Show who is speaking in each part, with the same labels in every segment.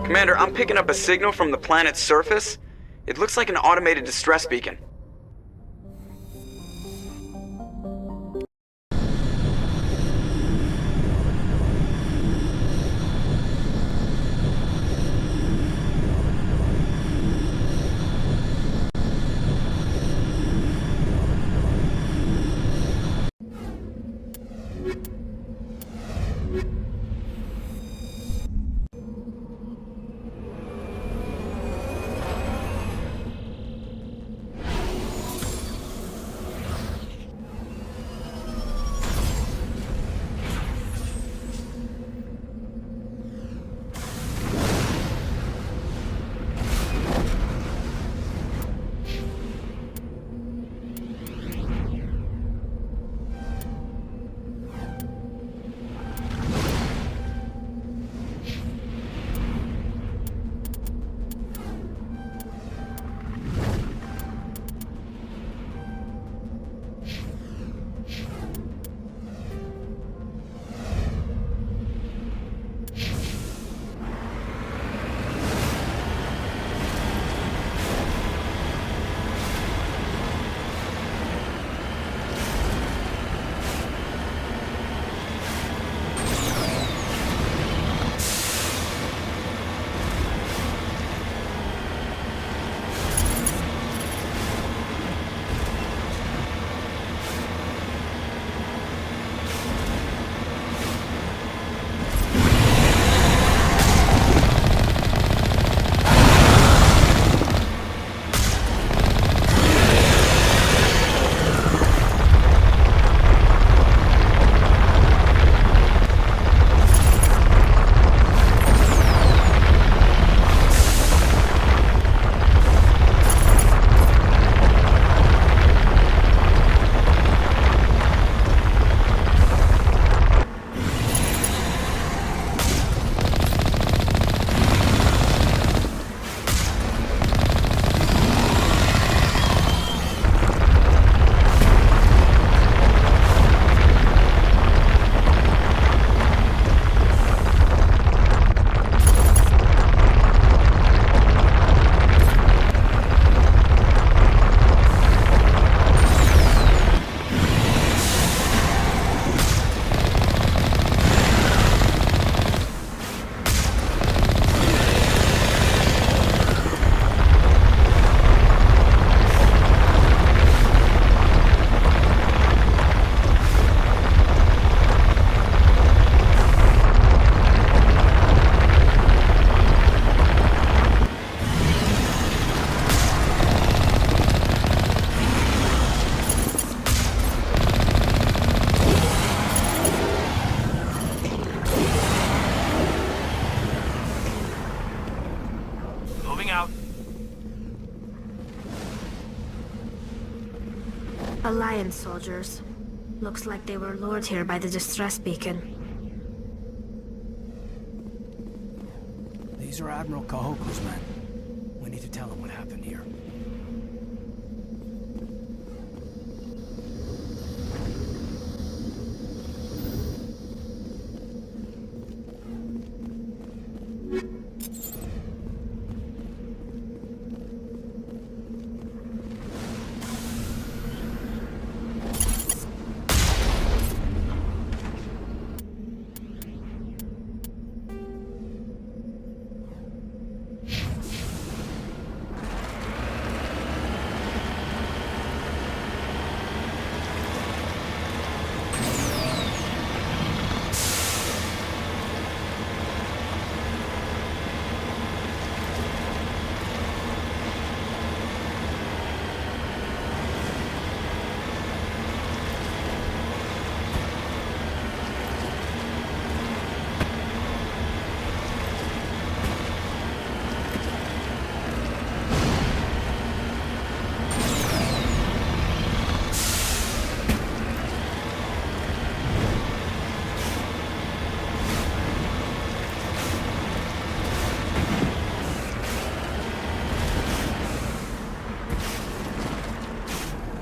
Speaker 1: Commander, I'm picking up a signal from the planet's surface. It looks like an automated distress beacon.
Speaker 2: Alliance soldiers. Looks like they were lured here by the distress beacon.
Speaker 3: These are Admiral Kahoku's men. We need to tell him what happened here.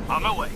Speaker 4: On my way.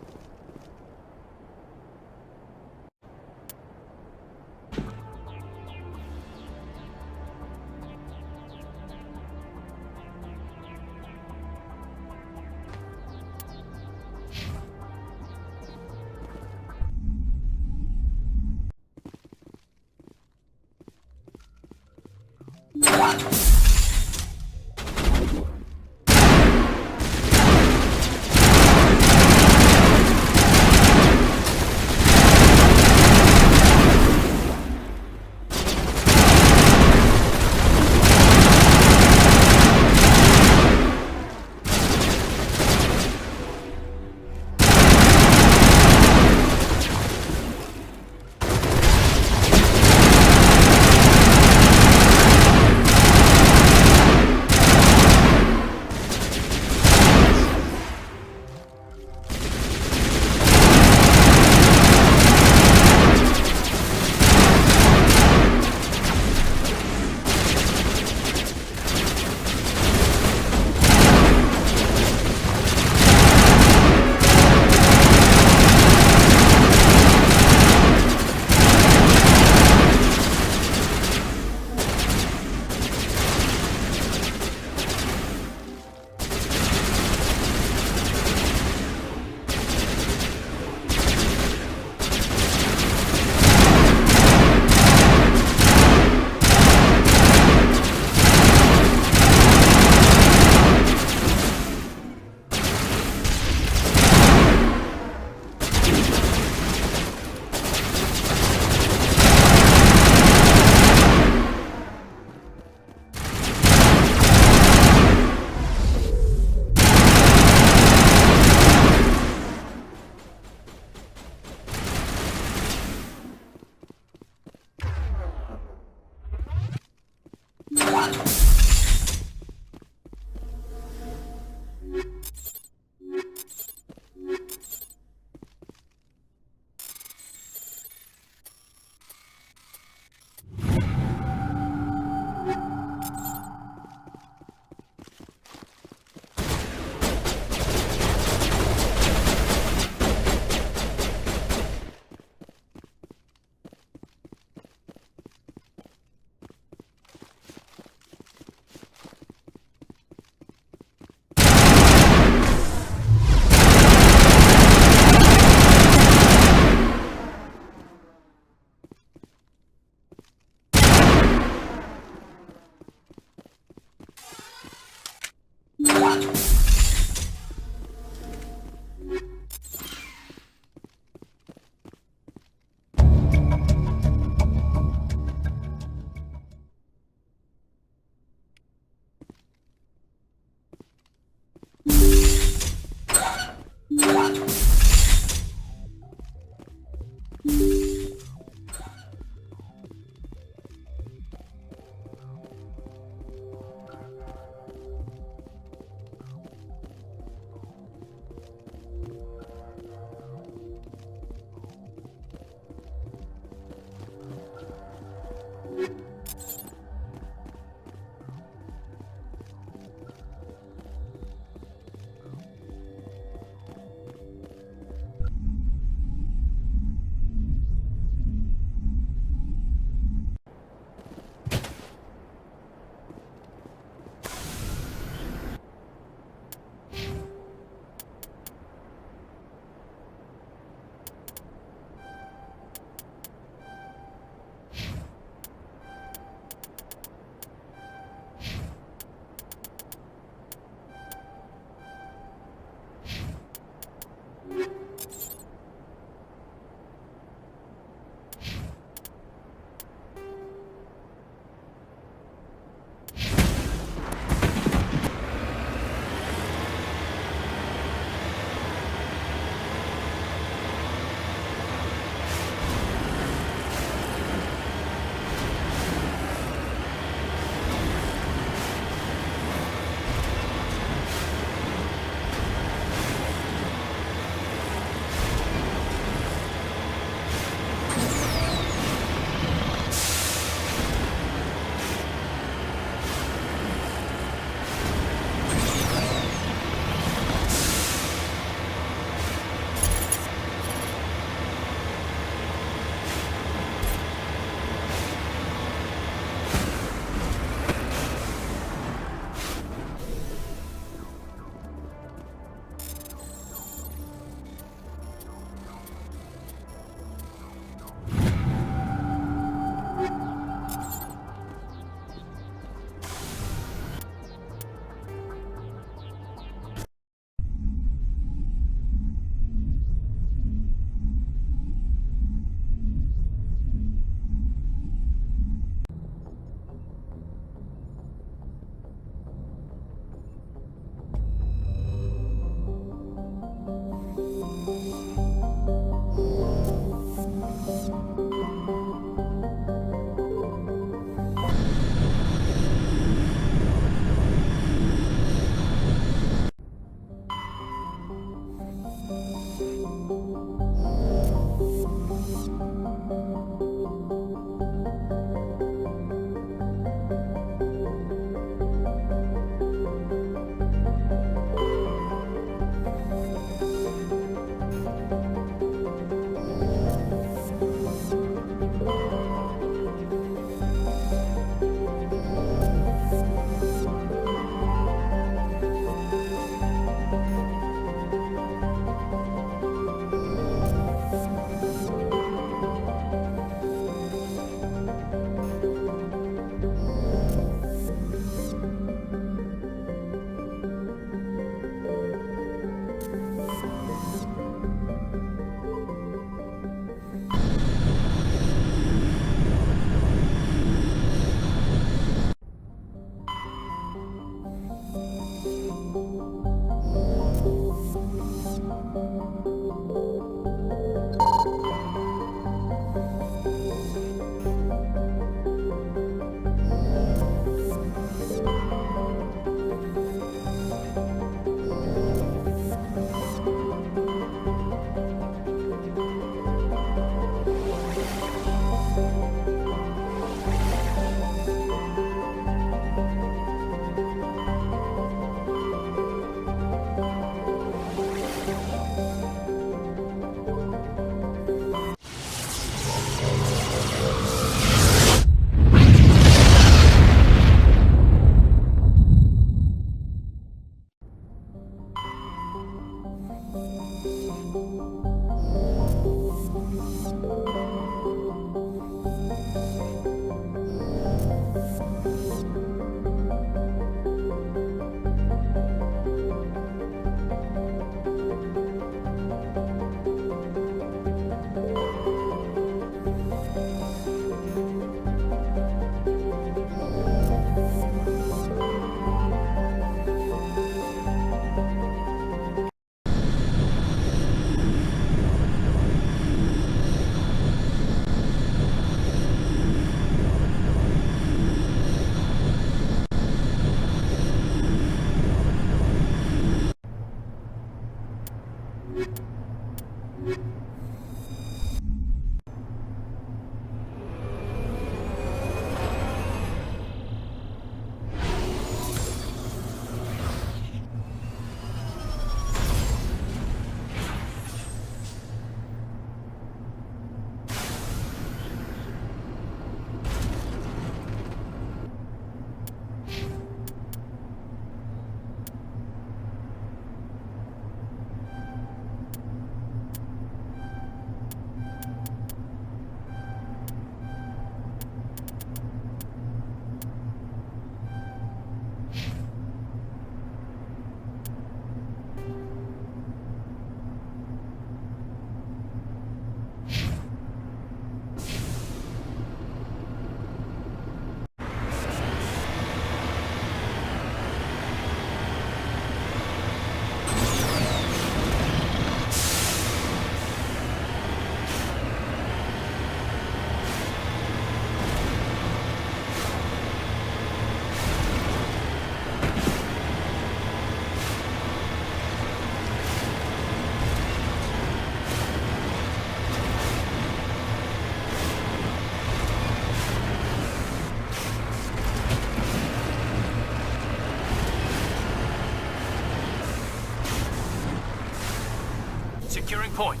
Speaker 4: Securing point.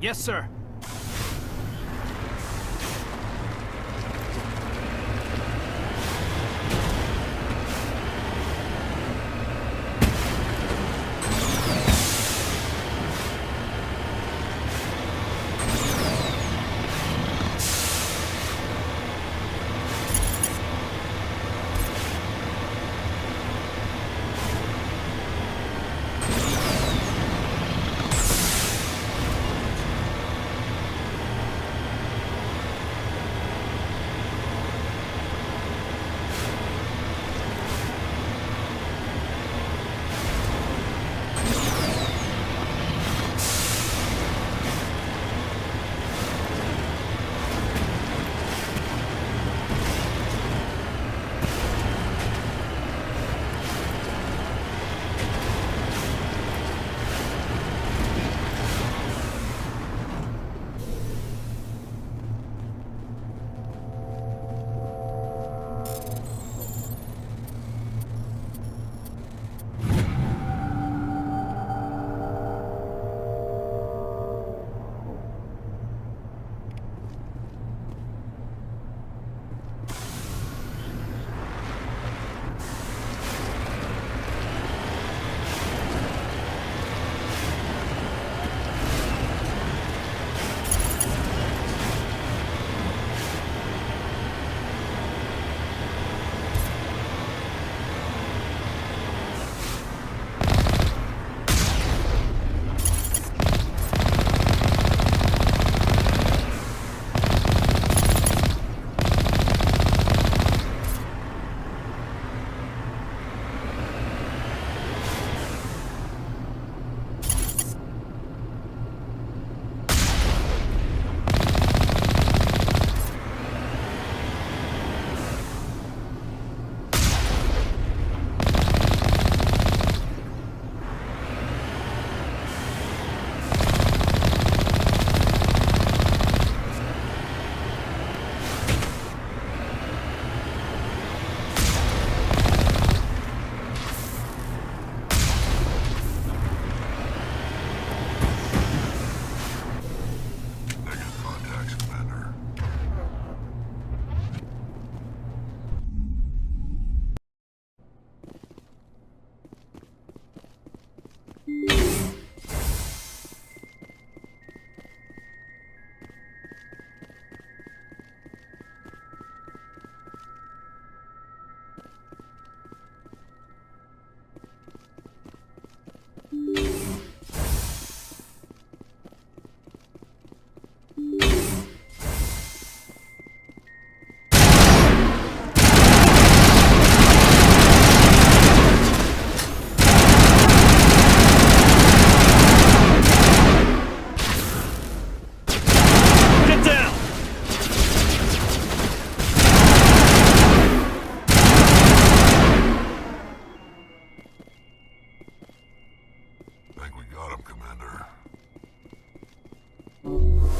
Speaker 4: Yes, sir.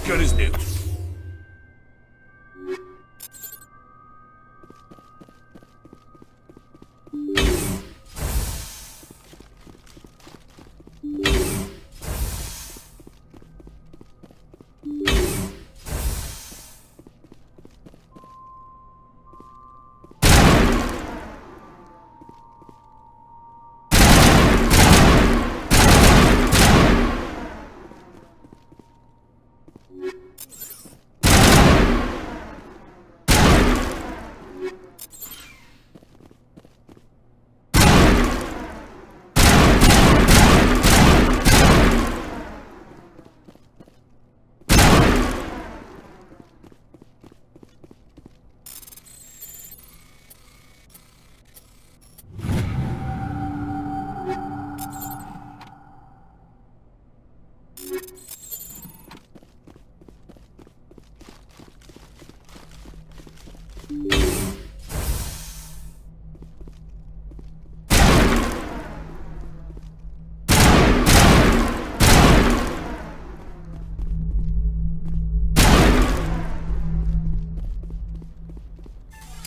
Speaker 5: good as new.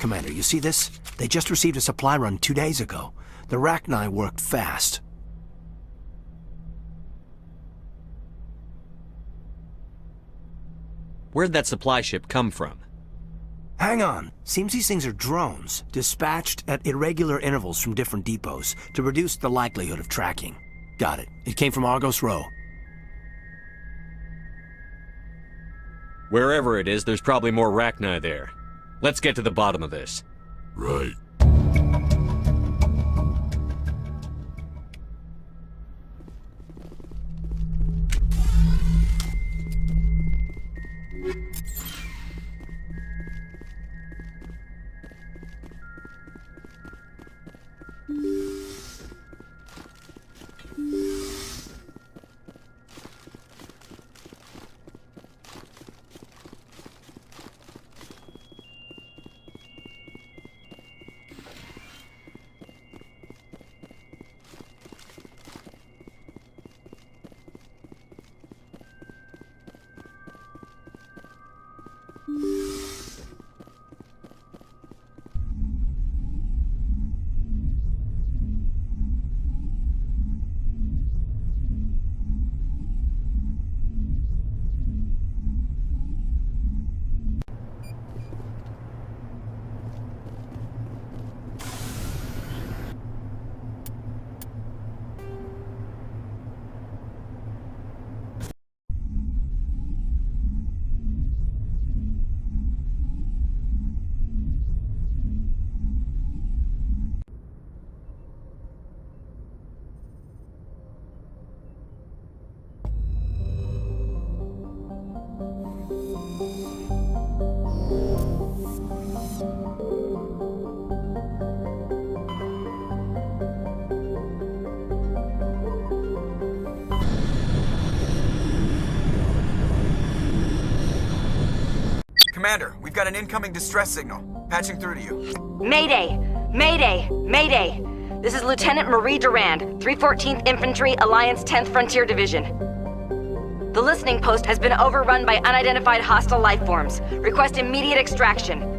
Speaker 3: Commander, you see this? They just received a supply run 2 days ago. The Rachni worked fast.
Speaker 6: Where'd that supply ship come from?
Speaker 3: Hang on. Seems these things are drones, dispatched at irregular intervals from different depots to reduce the likelihood of tracking. Got it. It came from Argos Row.
Speaker 6: Wherever it is, there's probably more Rachni there. Let's get to the bottom of this.
Speaker 5: Right.
Speaker 1: Commander, we've got an incoming distress signal. Patching through to you.
Speaker 7: Mayday! Mayday! Mayday! This is Lieutenant Marie Durand, 314th Infantry, Alliance 10th Frontier Division. The listening post has been overrun by unidentified hostile life forms. Request immediate extraction.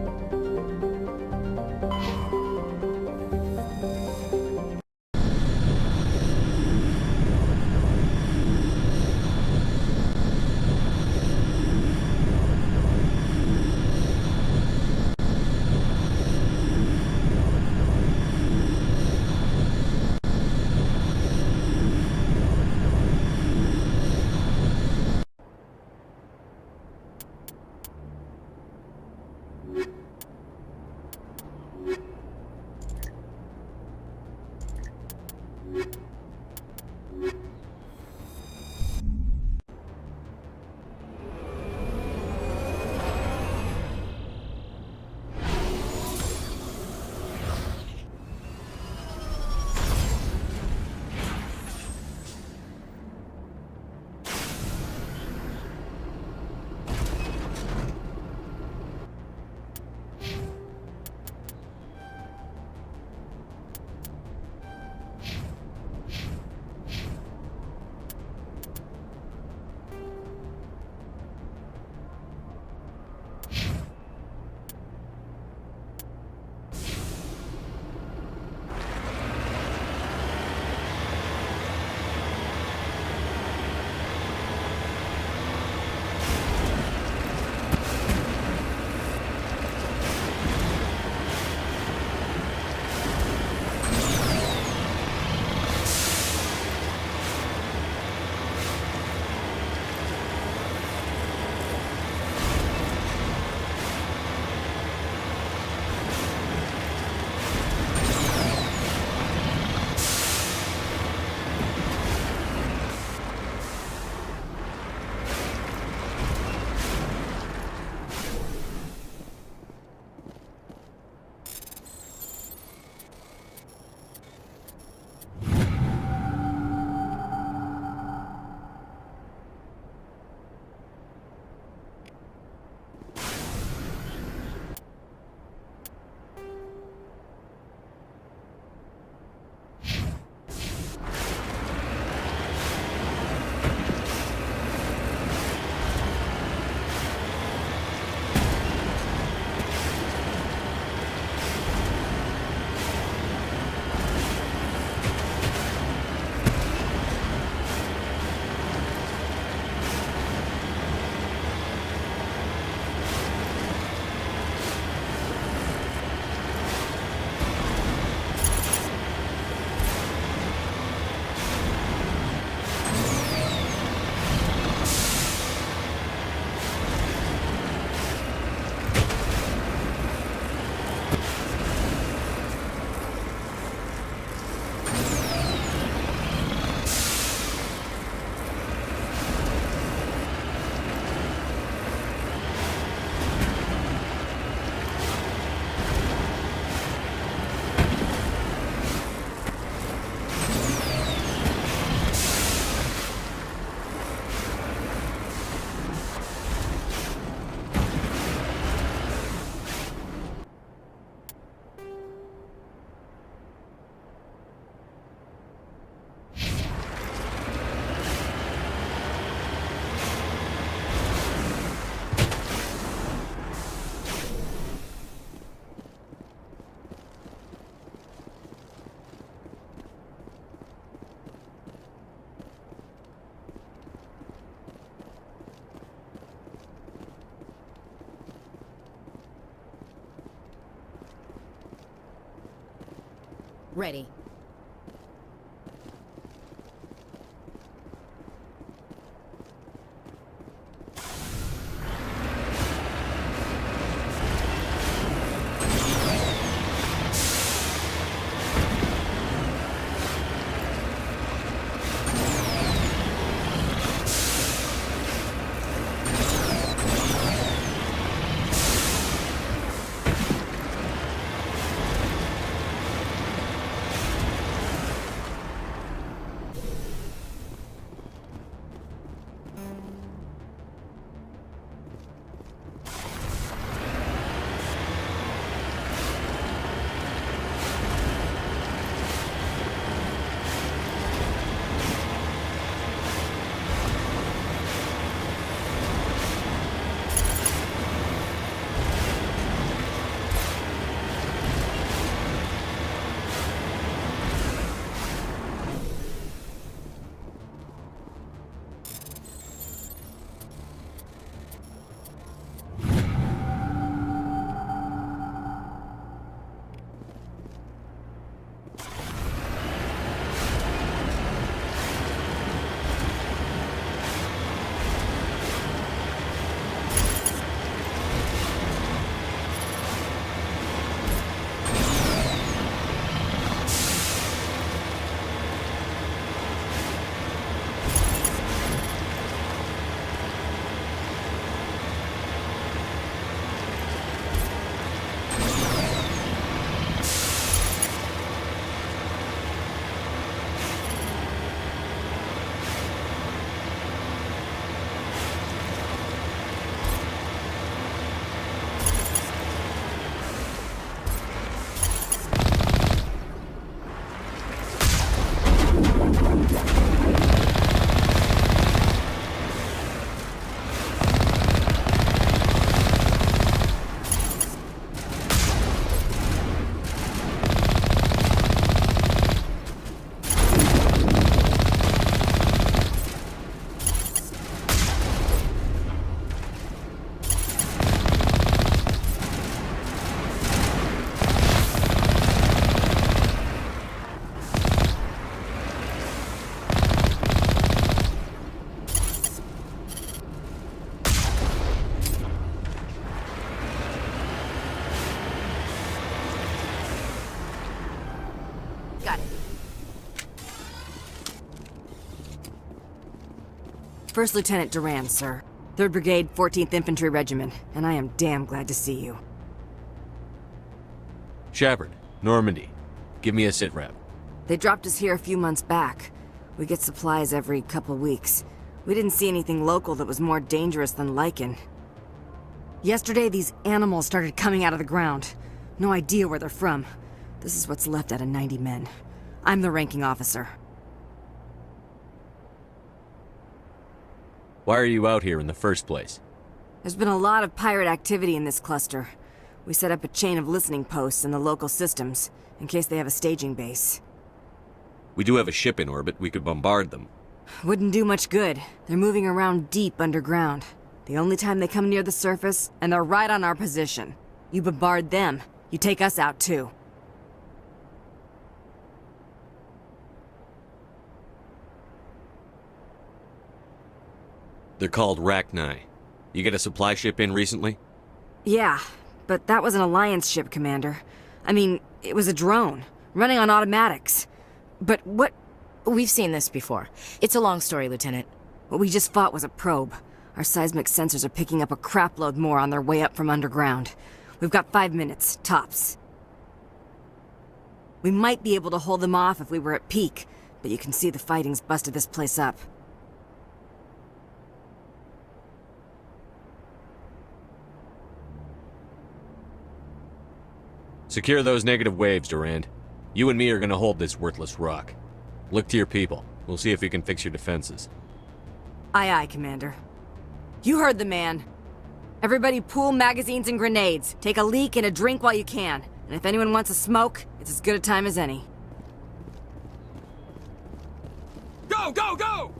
Speaker 5: Ready. Got it. First Lieutenant Durand, sir. 3rd Brigade, 14th Infantry Regiment, and I am damn glad to see you.
Speaker 6: Shepard, Normandy. Give me a sitrep.
Speaker 5: They dropped us here a few months back. We get supplies every couple weeks. We didn't see anything local that was more dangerous than Lycan. Yesterday, these animals started coming out of the ground. No idea where they're from. This is what's left out of 90 men. I'm the ranking officer.
Speaker 6: Why are you out here in the first place?
Speaker 5: There's been a lot of pirate activity in this cluster. We set up a chain of listening posts in the local systems, in case they have a staging base.
Speaker 6: We do have a ship in orbit. We could bombard them.
Speaker 5: Wouldn't do much good. They're moving around deep underground. The only time they come near the surface, and they're right on our position. You bombard them, you take us out too.
Speaker 6: They're called Rachni. You get a supply ship in recently?
Speaker 5: Yeah, but that was an Alliance ship, Commander. I mean, it was a drone, running on automatics. But what...
Speaker 8: We've seen this before. It's a long story, Lieutenant.
Speaker 5: What we just fought was a probe. Our seismic sensors are picking up a crapload more on their way up from underground. We've got 5 minutes, tops. We might be able to hold them off if we were at peak, but you can see the fighting's busted this place up.
Speaker 6: Secure those negative waves, Durand. You and me are gonna hold this worthless rock. Look to your people. We'll see if we can fix your defenses.
Speaker 5: Aye, aye, Commander. You heard the man. Everybody pool magazines and grenades. Take a leak and a drink while you can. And if anyone wants a smoke, it's as good a time as any.
Speaker 4: Go, go, go!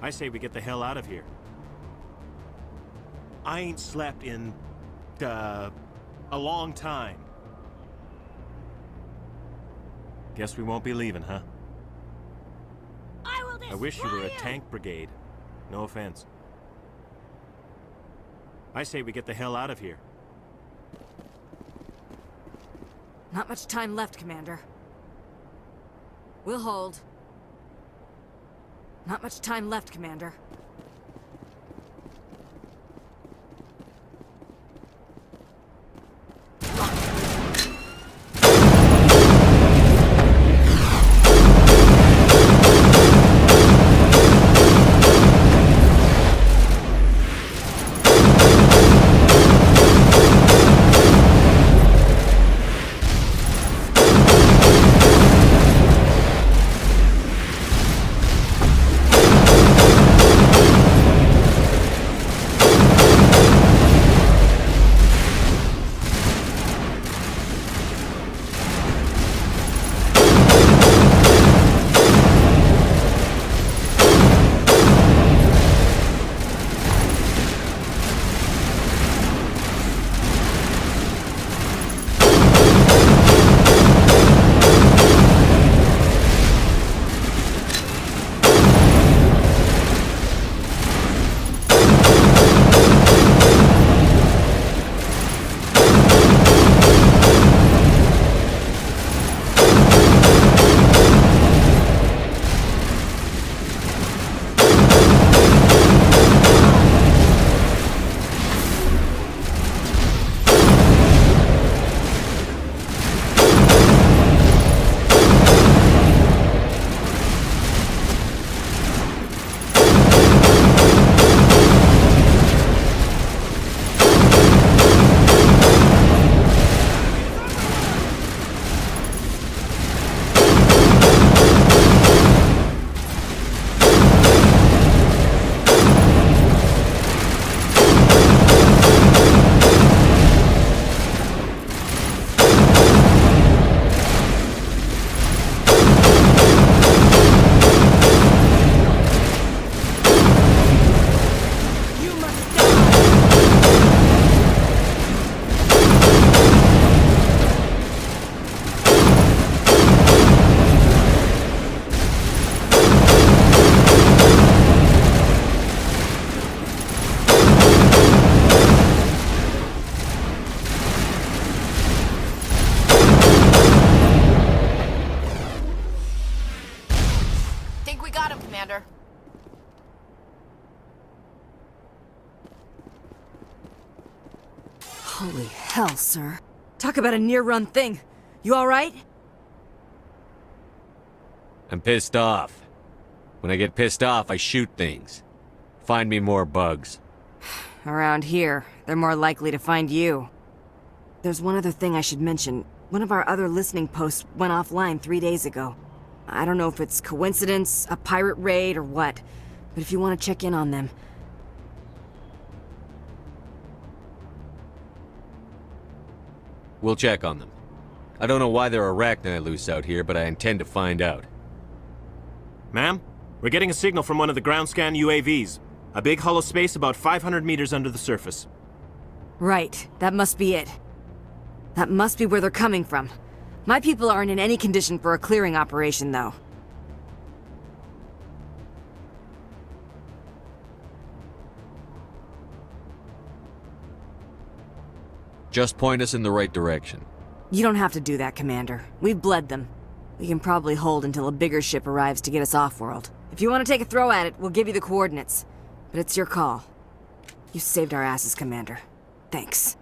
Speaker 9: I say we get the hell out of here. I ain't slept in, a long time. Guess we won't be leaving, huh? I wish you were a tank brigade. No offense. I say we get the hell out of here.
Speaker 5: Not much time left, Commander. We'll hold. Not much time left, Commander. Holy hell, sir. Talk about a near-run thing. You alright?
Speaker 6: I'm pissed off. When I get pissed off, I shoot things. Find me more bugs.
Speaker 5: around here, they're more likely to find you. There's one other thing I should mention. One of our other listening posts went offline 3 days ago. I don't know if it's coincidence, a pirate raid, or what, but if you want to check in on them...
Speaker 6: We'll check on them. I don't know why there are arachni loose out here, but I intend to find out.
Speaker 9: Ma'am, we're getting a signal from one of the ground scan UAVs. A big hollow space about 500 meters under the surface.
Speaker 5: Right, that must be it. That must be where they're coming from. My people aren't in any condition for a clearing operation, though.
Speaker 6: Just point us in the right direction.
Speaker 5: You don't have to do that, Commander. We've bled them. We can probably hold until a bigger ship arrives to get us off-world. If you want to take a throw at it, we'll give you the coordinates. But it's your call. You saved our asses, Commander. Thanks.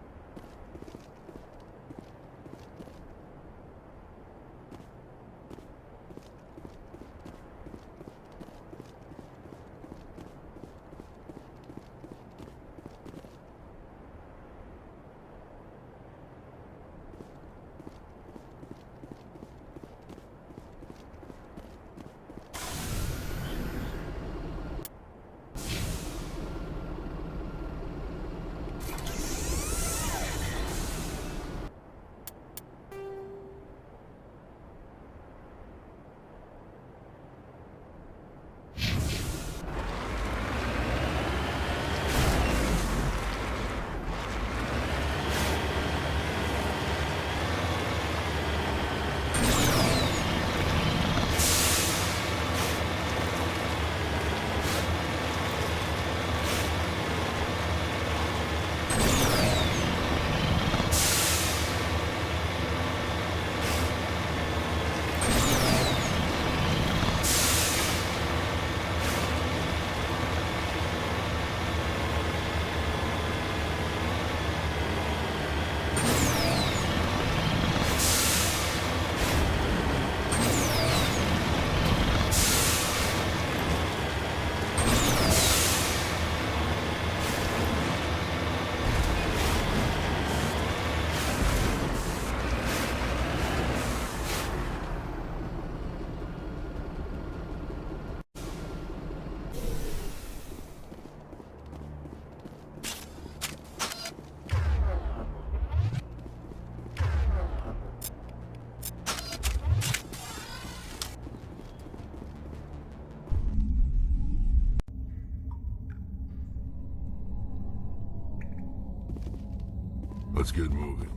Speaker 10: Let's get moving.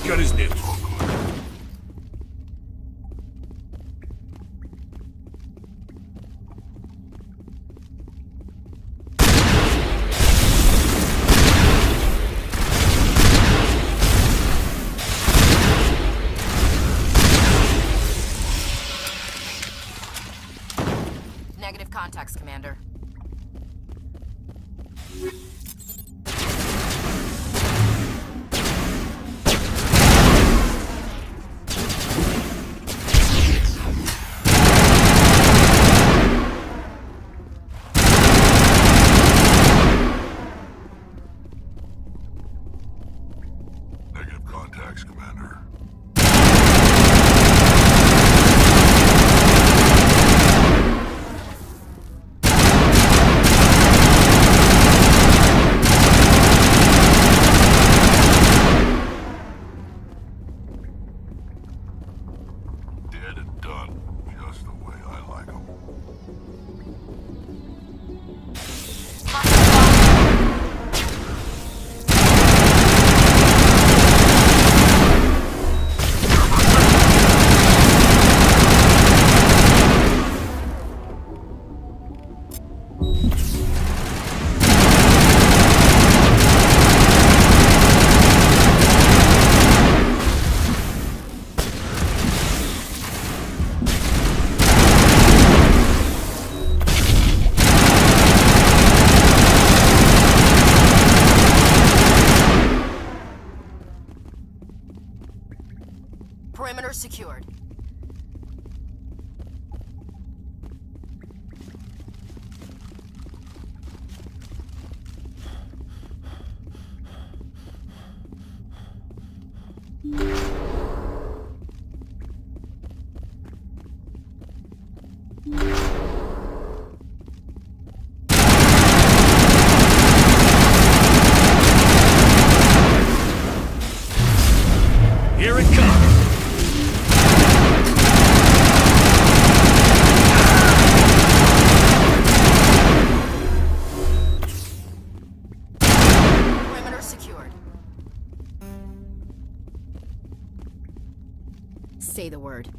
Speaker 10: Got his nips.
Speaker 8: Negative contacts, Commander. Perimeter secured.
Speaker 9: Here it comes!
Speaker 8: Perimeter secured. Say the word.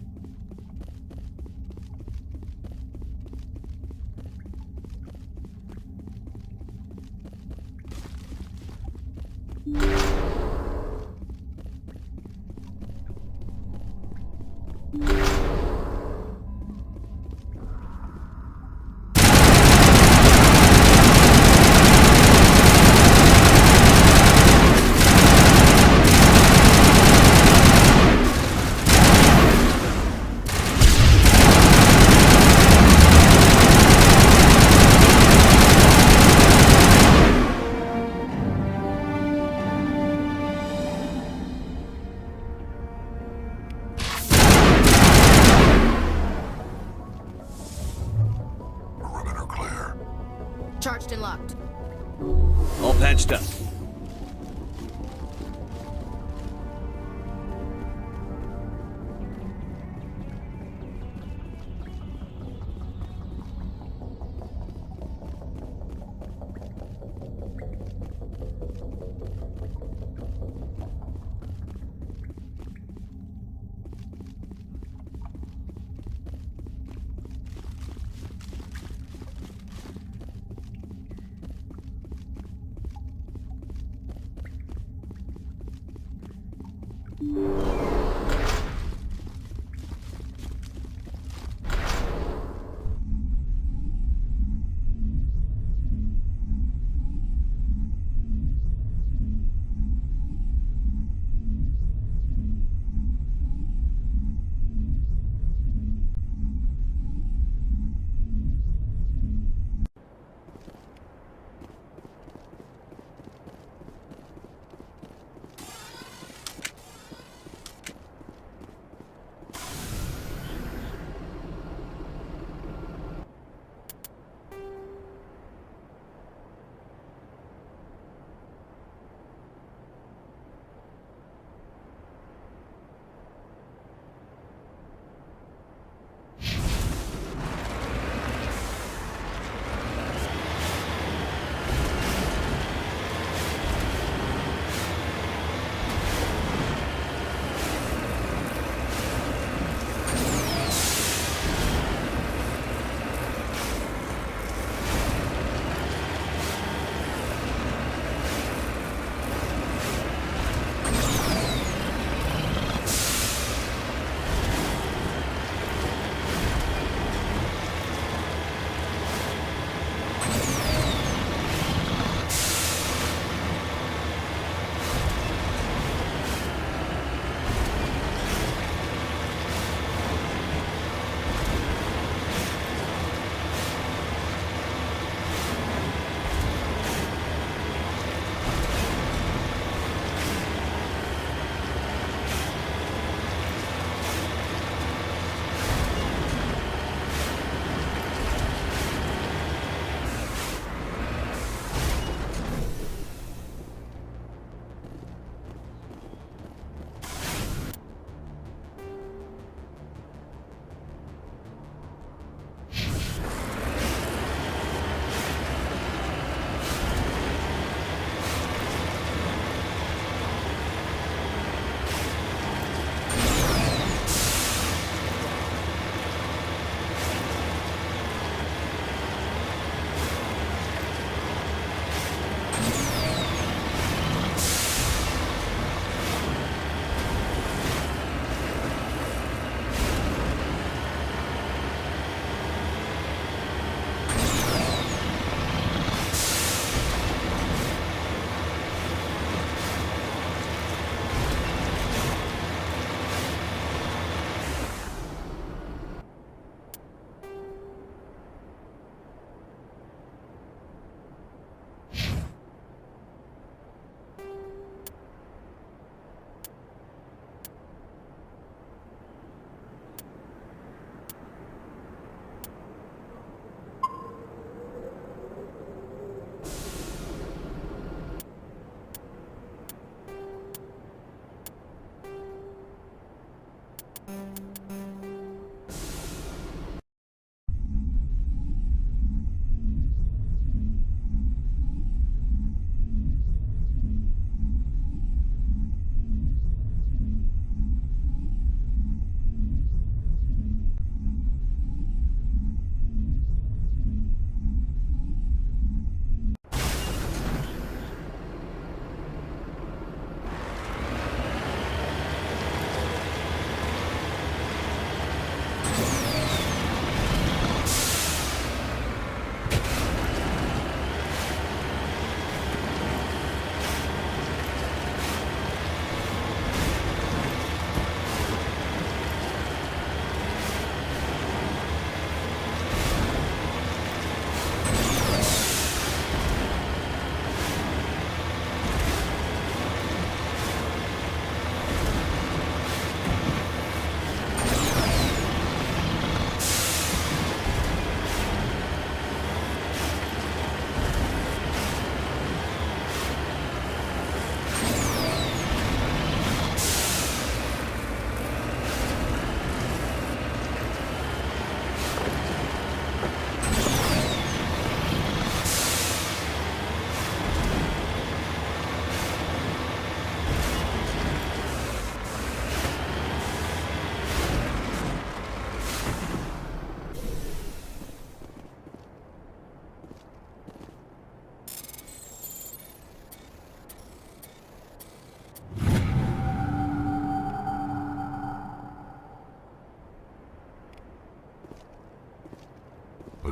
Speaker 10: Perimeter clear.
Speaker 8: Charged and locked.
Speaker 9: All patched up.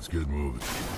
Speaker 10: Let's get moving.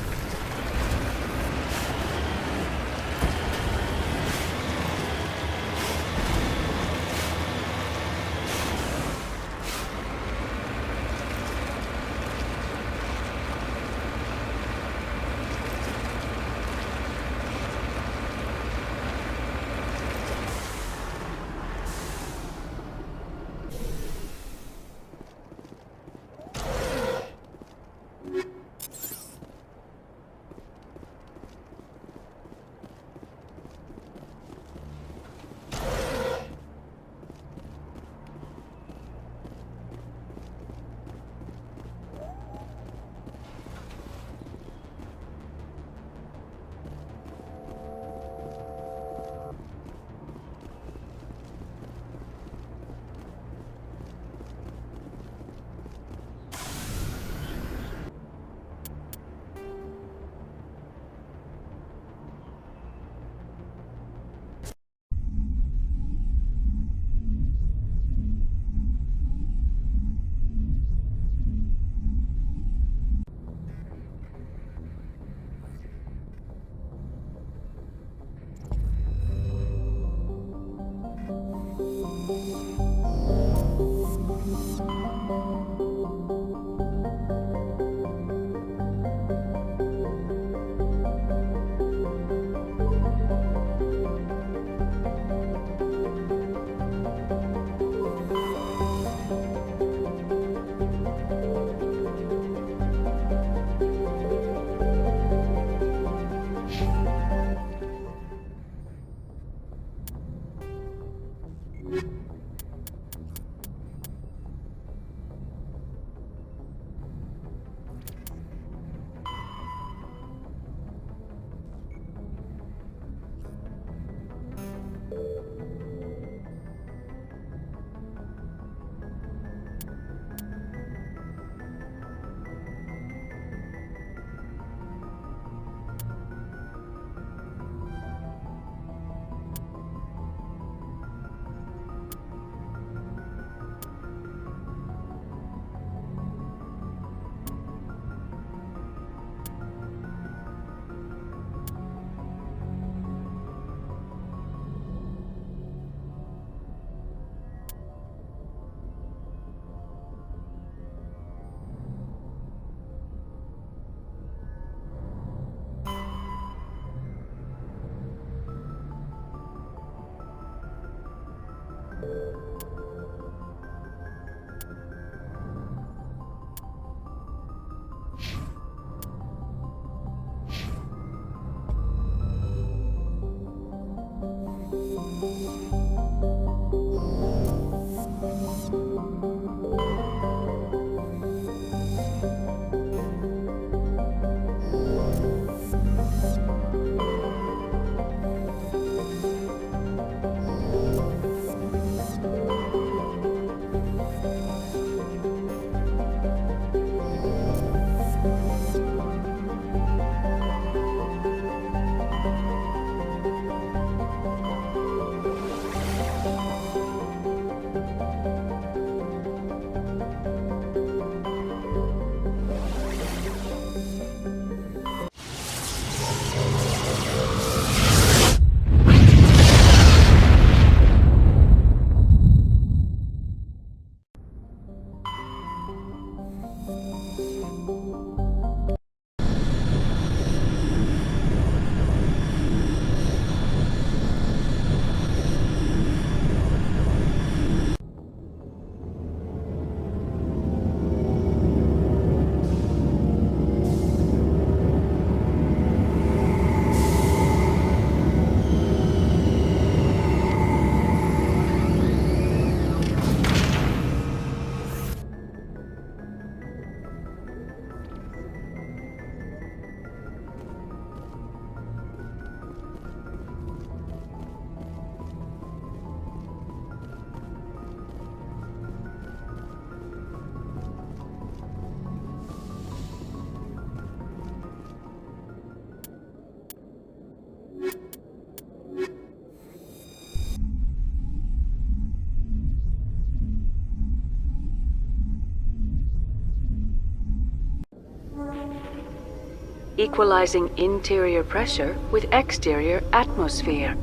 Speaker 11: equalizing interior pressure with exterior atmosphere.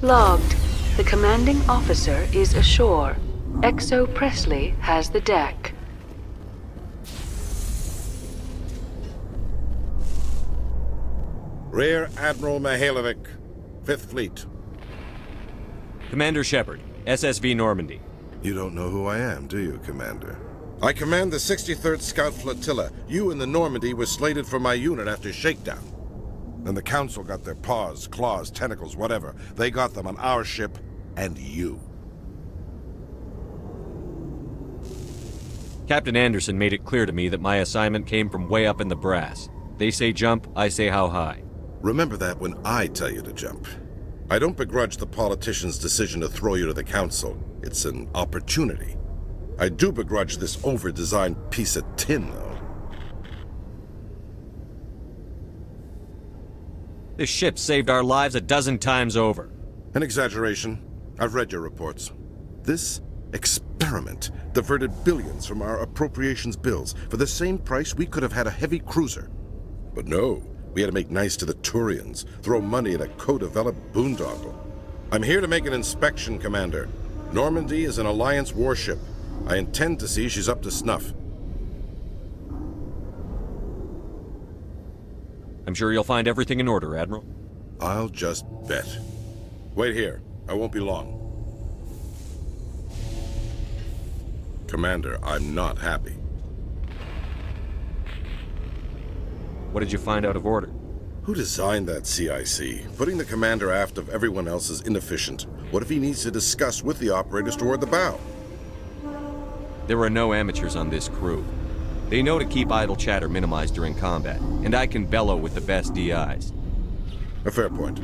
Speaker 11: Logged. The commanding officer is ashore. Exo Presley has the deck.
Speaker 12: Rear Admiral Mihailovic, 5th Fleet.
Speaker 6: Commander Shepard, SSV Normandy.
Speaker 10: You don't know who I am, do you, Commander?
Speaker 12: I command the 63rd Scout Flotilla. You and the Normandy were slated for my unit after shakedown. Then the Council got their paws, claws, tentacles, whatever. They got them on our ship, and you.
Speaker 6: Captain Anderson made it clear to me that my assignment came from way up in the brass. They say jump, I say how high.
Speaker 12: Remember that when I tell you to jump. I don't begrudge the politician's decision to throw you to the Council. It's an opportunity. I do begrudge this over-designed piece of tin, though.
Speaker 6: This ship saved our lives a dozen times over.
Speaker 12: An exaggeration. I've read your reports. This experiment diverted billions from our appropriations bills. For the same price, we could have had a heavy cruiser. But no, we had to make nice to the Turians, throw money at a co-developed boondoggle. I'm here to make an inspection, Commander. Normandy is an Alliance warship. I intend to see she's up to snuff.
Speaker 6: I'm sure you'll find everything in order, Admiral.
Speaker 12: I'll just bet. Wait here. I won't be long. Commander, I'm not happy.
Speaker 6: What did you find out of order?
Speaker 12: Who designed that CIC? Putting the commander aft of everyone else is inefficient. What if he needs to discuss with the operators toward the bow?
Speaker 6: There are no amateurs on this crew. They know to keep idle chatter minimized during combat, and I can bellow with the best DIs.
Speaker 12: A fair point.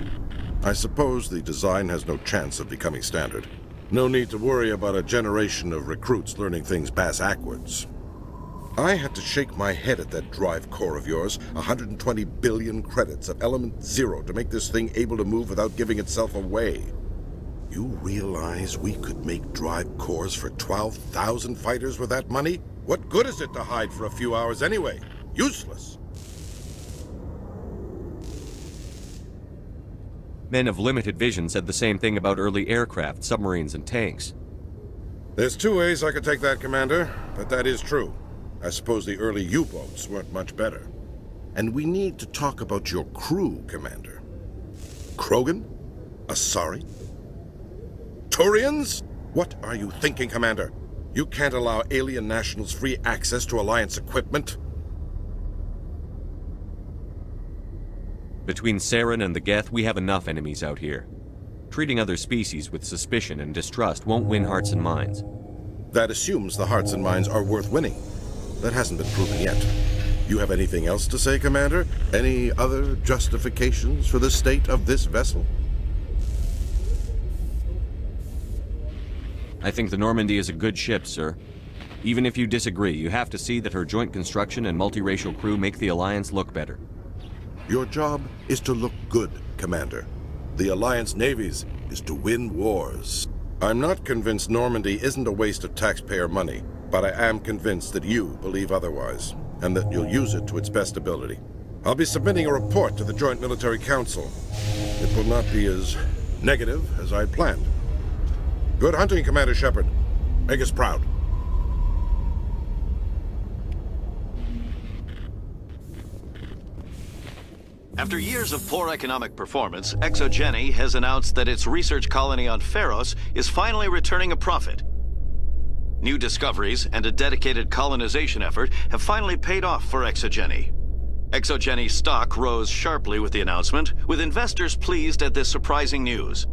Speaker 12: I suppose the design has no chance of becoming standard. No need to worry about a generation of recruits learning things bass-ackwards. I had to shake my head at that drive core of yours. 120 billion credits of element 0 to make this thing able to move without giving itself away. You realize we could make drive cores for 12,000 fighters with that money? What good is it to hide for a few hours anyway? Useless.
Speaker 6: Men of limited vision said the same thing about early aircraft, submarines, and tanks.
Speaker 12: There's two ways I could take that, Commander, but that is true. I suppose the early U-boats weren't much better. And we need to talk about your crew, Commander. Krogan? Asari? Turians? What are you thinking, Commander? You can't allow alien nationals free access to Alliance equipment?
Speaker 6: Between Saren and the Geth, we have enough enemies out here. Treating other species with suspicion and distrust won't win hearts and minds.
Speaker 12: That assumes the hearts and minds are worth winning. That hasn't been proven yet. You have anything else to say, Commander? Any other justifications for the state of this vessel?
Speaker 6: I think the Normandy is a good ship, sir. Even if you disagree, you have to see that her joint construction and multiracial crew make the Alliance look better.
Speaker 12: Your job is to look good, Commander. The Alliance navies is to win wars. I'm not convinced Normandy isn't a waste of taxpayer money, but I am convinced that you believe otherwise, and that you'll use it to its best ability. I'll be submitting a report to the Joint Military Council. It will not be as negative as I planned. Good hunting, Commander Shepard. Make us proud.
Speaker 13: After years of poor economic performance, ExoGeni has announced that its research colony on Pharos is finally returning a profit. New discoveries and a dedicated colonization effort have finally paid off for ExoGeni. ExoGeni stock rose sharply with the announcement, with investors pleased at this surprising news.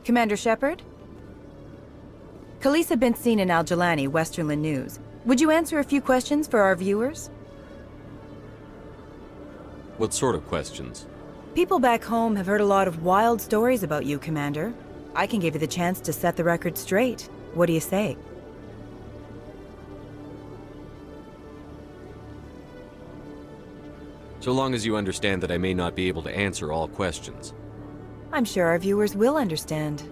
Speaker 14: Commander Shepard? Khaleesa been seen in Al-Jalani, Westerland News. Would you answer a few questions for our viewers?
Speaker 6: What sort of questions?
Speaker 14: People back home have heard a lot of wild stories about you, Commander. I can give you the chance to set the record straight. What do you say?
Speaker 6: So long as you understand that I may not be able to answer all questions.
Speaker 14: I'm sure our viewers will understand.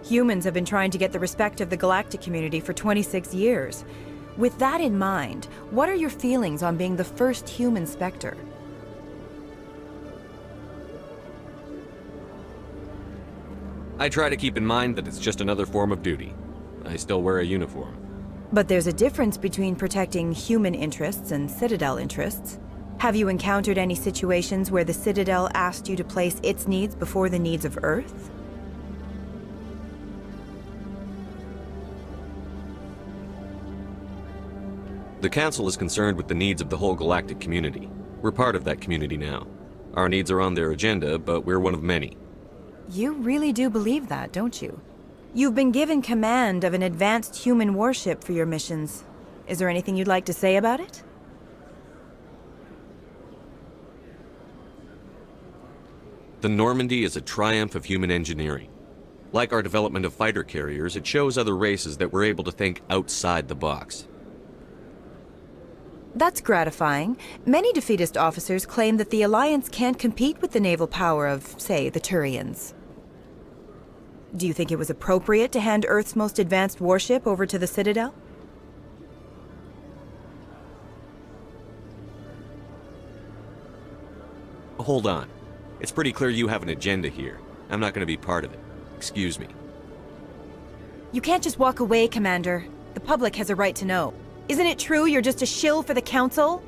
Speaker 14: Humans have been trying to get the respect of the galactic community for 26 years. With that in mind, what are your feelings on being the first human Spectre?
Speaker 6: I try to keep in mind that it's just another form of duty. I still wear a uniform.
Speaker 14: But there's a difference between protecting human interests and Citadel interests. Have you encountered any situations where the Citadel asked you to place its needs before the needs of Earth?
Speaker 6: The Council is concerned with the needs of the whole galactic community. We're part of that community now. Our needs are on their agenda, but we're one of many.
Speaker 14: You really do believe that, don't you? You've been given command of an advanced human warship for your missions. Is there anything you'd like to say about it?
Speaker 6: The Normandy is a triumph of human engineering. Like our development of fighter carriers, it shows other races that we're able to think outside the box.
Speaker 14: That's gratifying. Many defeatist officers claim that the Alliance can't compete with the naval power of, say, the Turians. Do you think it was appropriate to hand Earth's most advanced warship over to the Citadel?
Speaker 6: Hold on. It's pretty clear you have an agenda here. I'm not going to be part of it. Excuse me.
Speaker 14: You can't just walk away, Commander. The public has a right to know. Isn't it true you're just a shill for the Council?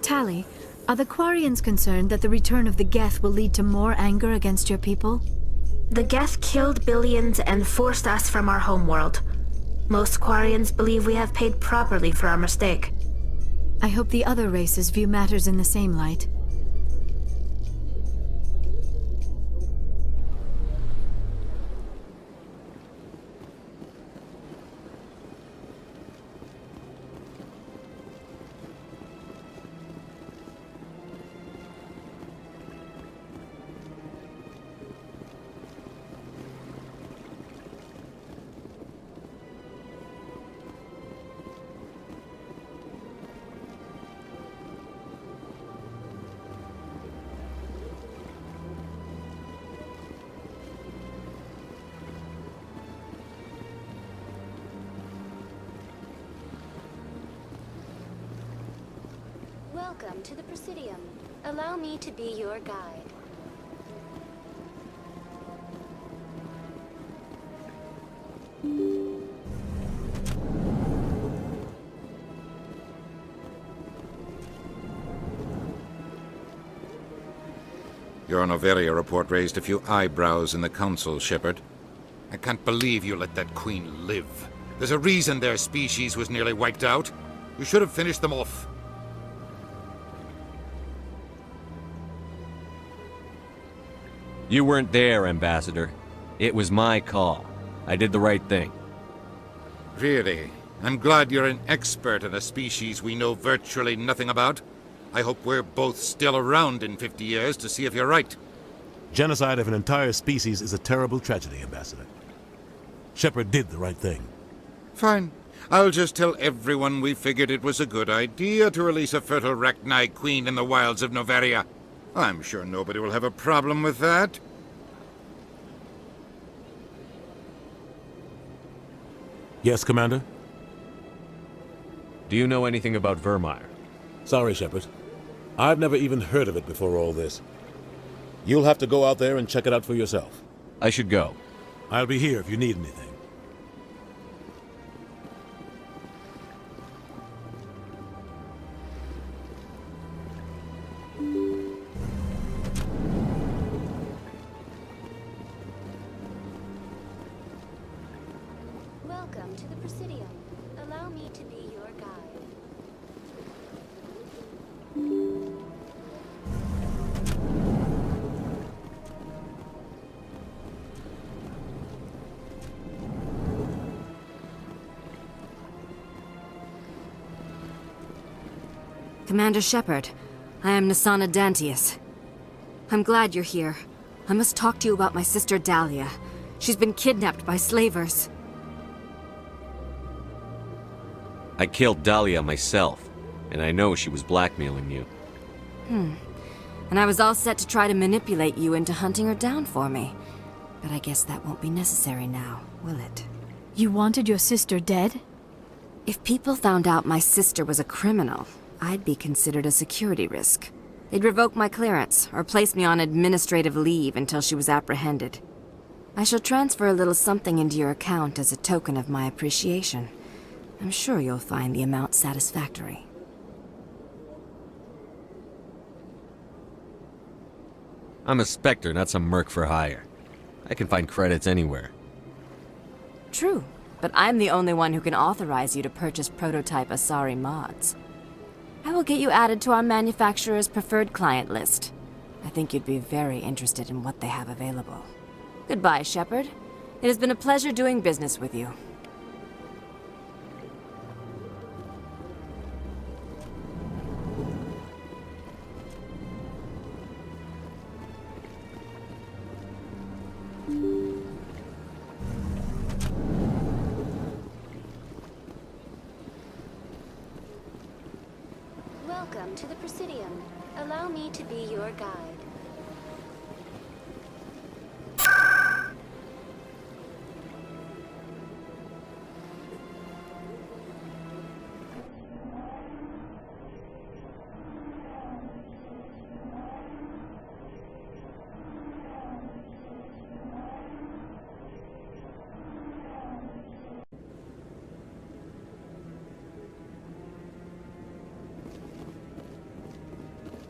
Speaker 2: Tali, are the Quarians concerned that the return of the Geth will lead to more anger against your people? The Geth killed billions and forced us from our homeworld. Most Quarians believe we have paid properly for our mistake. I hope the other races view matters in the same light.
Speaker 15: Welcome to the Presidium. Allow me to be your guide.
Speaker 16: Your Noveria report raised a few eyebrows in the Council, Shepard. I can't believe you let that Queen live. There's a reason their species was nearly wiped out. You should have finished them off.
Speaker 6: You weren't there, Ambassador. It was my call. I did the right thing.
Speaker 16: Really? I'm glad you're an expert in a species we know virtually nothing about. I hope we're both still around in 50 years to see if you're right.
Speaker 17: Genocide of an entire species is a terrible tragedy, Ambassador. Shepard did the right thing.
Speaker 16: Fine. I'll just tell everyone we figured it was a good idea to release a fertile Rachni queen in the wilds of Noveria. I'm sure nobody will have a problem with that.
Speaker 17: Yes, Commander?
Speaker 6: Do you know anything about Vermeer?
Speaker 17: Sorry, Shepard. I've never even heard of it before all this. You'll have to go out there and check it out for yourself.
Speaker 6: I should go.
Speaker 17: I'll be here if you need anything.
Speaker 15: Welcome to the Presidium. Allow me to be your guide.
Speaker 5: Commander Shepard, I am Nasana Dantius. I'm glad you're here. I must talk to you about my sister Dahlia. She's been kidnapped by slavers.
Speaker 6: I killed Dahlia myself, and I know she was blackmailing you.
Speaker 5: And I was all set to try to manipulate you into hunting her down for me. But I guess that won't be necessary now, will it?
Speaker 2: You wanted your sister dead?
Speaker 5: If people found out my sister was a criminal, I'd be considered a security risk. They'd revoke my clearance, or place me on administrative leave until she was apprehended. I shall transfer a little something into your account as a token of my appreciation. I'm sure you'll find the amount satisfactory.
Speaker 6: I'm a Spectre, not some merc for hire. I can find credits anywhere.
Speaker 5: True, but I'm the only one who can authorize you to purchase prototype Asari mods. I will get you added to our manufacturer's preferred client list. I think you'd be very interested in what they have available. Goodbye, Shepard. It has been a pleasure doing business with you.
Speaker 15: Welcome to the Presidium. Allow me to be your guide.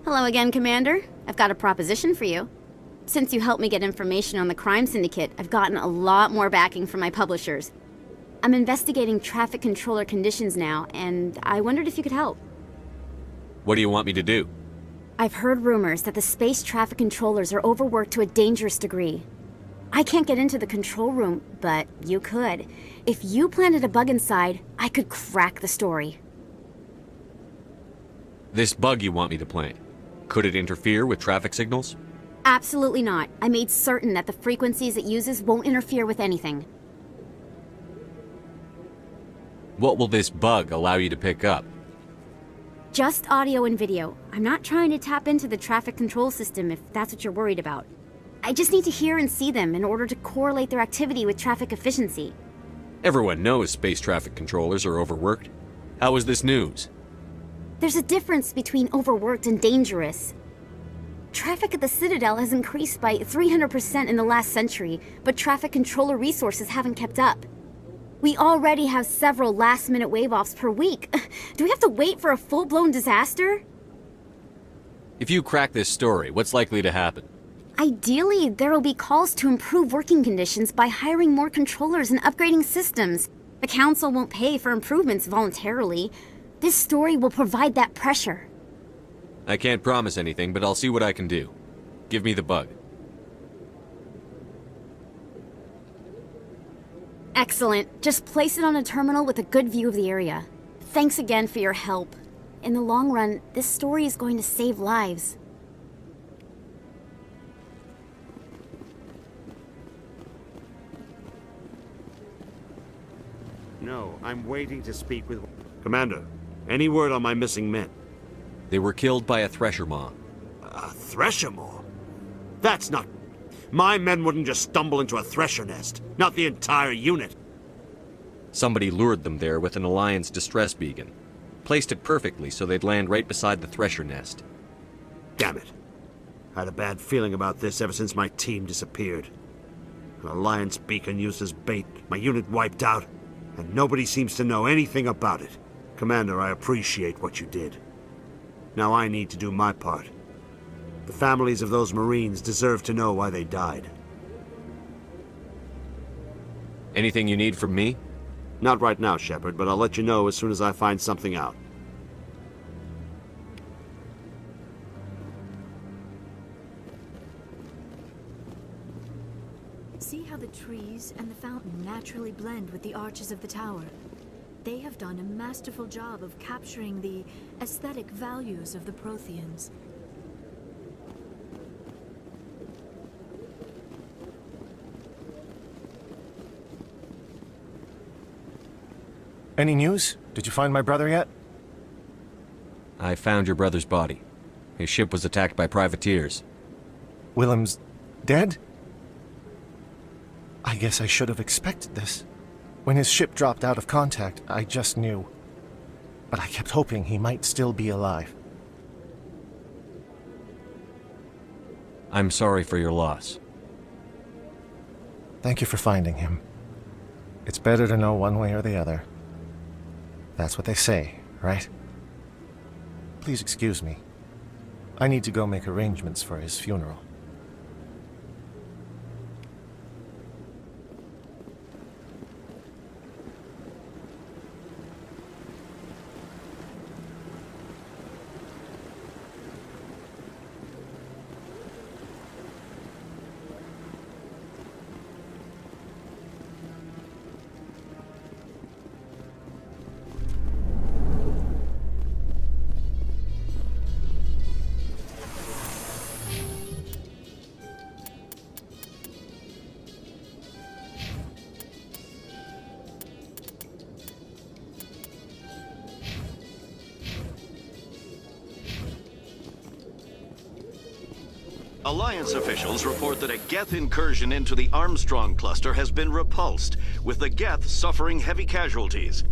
Speaker 18: Hello again, Commander. I've got a proposition for you. Since you helped me get information on the crime syndicate, I've gotten a lot more backing from my publishers. I'm investigating traffic controller conditions now, and I wondered if you could help.
Speaker 6: What do you want me to do?
Speaker 18: I've heard rumors that the space traffic controllers are overworked to a dangerous degree. I can't get into the control room, but you could. If you planted a bug inside, I could crack the story.
Speaker 6: This bug you want me to plant. Could it interfere with traffic signals?
Speaker 18: Absolutely not. I made certain that the frequencies it uses won't interfere with anything.
Speaker 6: What will this bug allow you to pick up?
Speaker 18: Just audio and video. I'm not trying to tap into the traffic control system if that's what you're worried about. I just need to hear and see them in order to correlate their activity with traffic efficiency.
Speaker 6: Everyone knows space traffic controllers are overworked. How is this news?
Speaker 18: There's a difference between overworked and dangerous. Traffic at the Citadel has increased by 300% in the last century, but traffic controller resources haven't kept up. We already have several last-minute wave-offs per week. Do we have to wait for a full-blown disaster?
Speaker 6: If you crack this story, what's likely to happen?
Speaker 18: Ideally, there will be calls to improve working conditions by hiring more controllers and upgrading systems. The Council won't pay for improvements voluntarily. This story will provide that pressure.
Speaker 6: I can't promise anything, but I'll see what I can do. Give me the bug.
Speaker 18: Excellent. Just place it on a terminal with a good view of the area. Thanks again for your help. In the long run, this story is going to save lives.
Speaker 19: No, I'm waiting to speak with... Commander, any word on my missing men?
Speaker 6: They were killed by a thresher maw.
Speaker 19: A thresher maw? That's not... My men wouldn't just stumble into a thresher nest. Not the entire unit.
Speaker 6: Somebody lured them there with an Alliance distress beacon. Placed it perfectly so they'd land right beside the thresher nest.
Speaker 19: Damn it. I had a bad feeling about this ever since my team disappeared. An Alliance beacon used as bait, my unit wiped out, and nobody seems to know anything about it. Commander, I appreciate what you did. Now I need to do my part. The families of those Marines deserve to know why they died.
Speaker 6: Anything you need from me?
Speaker 19: Not right now, Shepard, but I'll let you know as soon as I find something out.
Speaker 2: See how the trees and the fountain naturally blend with the arches of the tower. They have done a masterful job of capturing the aesthetic values of the Protheans.
Speaker 20: Any news? Did you find my brother yet?
Speaker 6: I found your brother's body. His ship was attacked by privateers.
Speaker 20: Willem's dead? I guess I should have expected this. When his ship dropped out of contact, I just knew. But I kept hoping he might still be alive.
Speaker 6: I'm sorry for your loss.
Speaker 20: Thank you for finding him. It's better to know one way or the other. That's what they say, right? Please excuse me. I need to go make arrangements for his funeral.
Speaker 13: Alliance officials report that a Geth incursion into the Armstrong cluster has been repulsed, with the Geth suffering heavy casualties.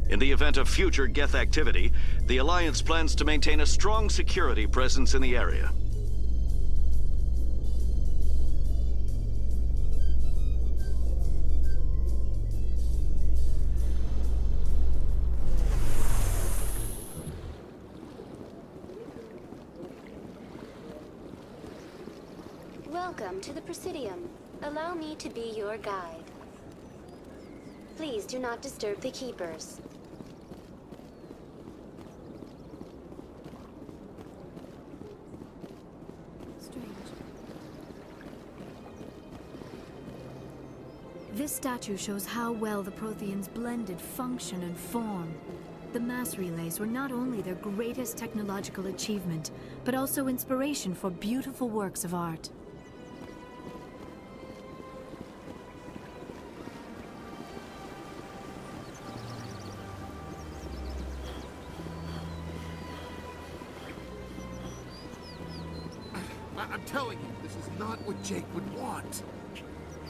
Speaker 13: In the event of future Geth activity, the Alliance plans to maintain a strong security presence in the area.
Speaker 15: Welcome to the Presidium. Allow me to be your guide. Please do not disturb the Keepers.
Speaker 2: This statue shows how well the Protheans blended function and form. The mass relays were not only their greatest technological achievement, but also inspiration for beautiful works of art.
Speaker 21: I'm telling you, this is not what Jake would want.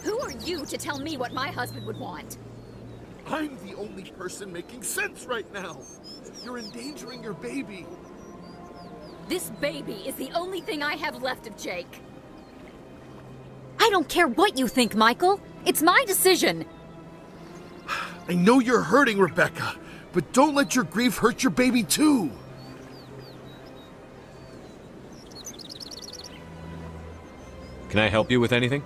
Speaker 22: Who are you to tell me what my husband would want?
Speaker 21: I'm the only person making sense right now. You're endangering your baby.
Speaker 22: This baby is the only thing I have left of Jake. I don't care what you think, Michael. It's my decision.
Speaker 21: I know you're hurting, Rebecca, but don't let your grief hurt your baby too.
Speaker 6: Can I help you with anything?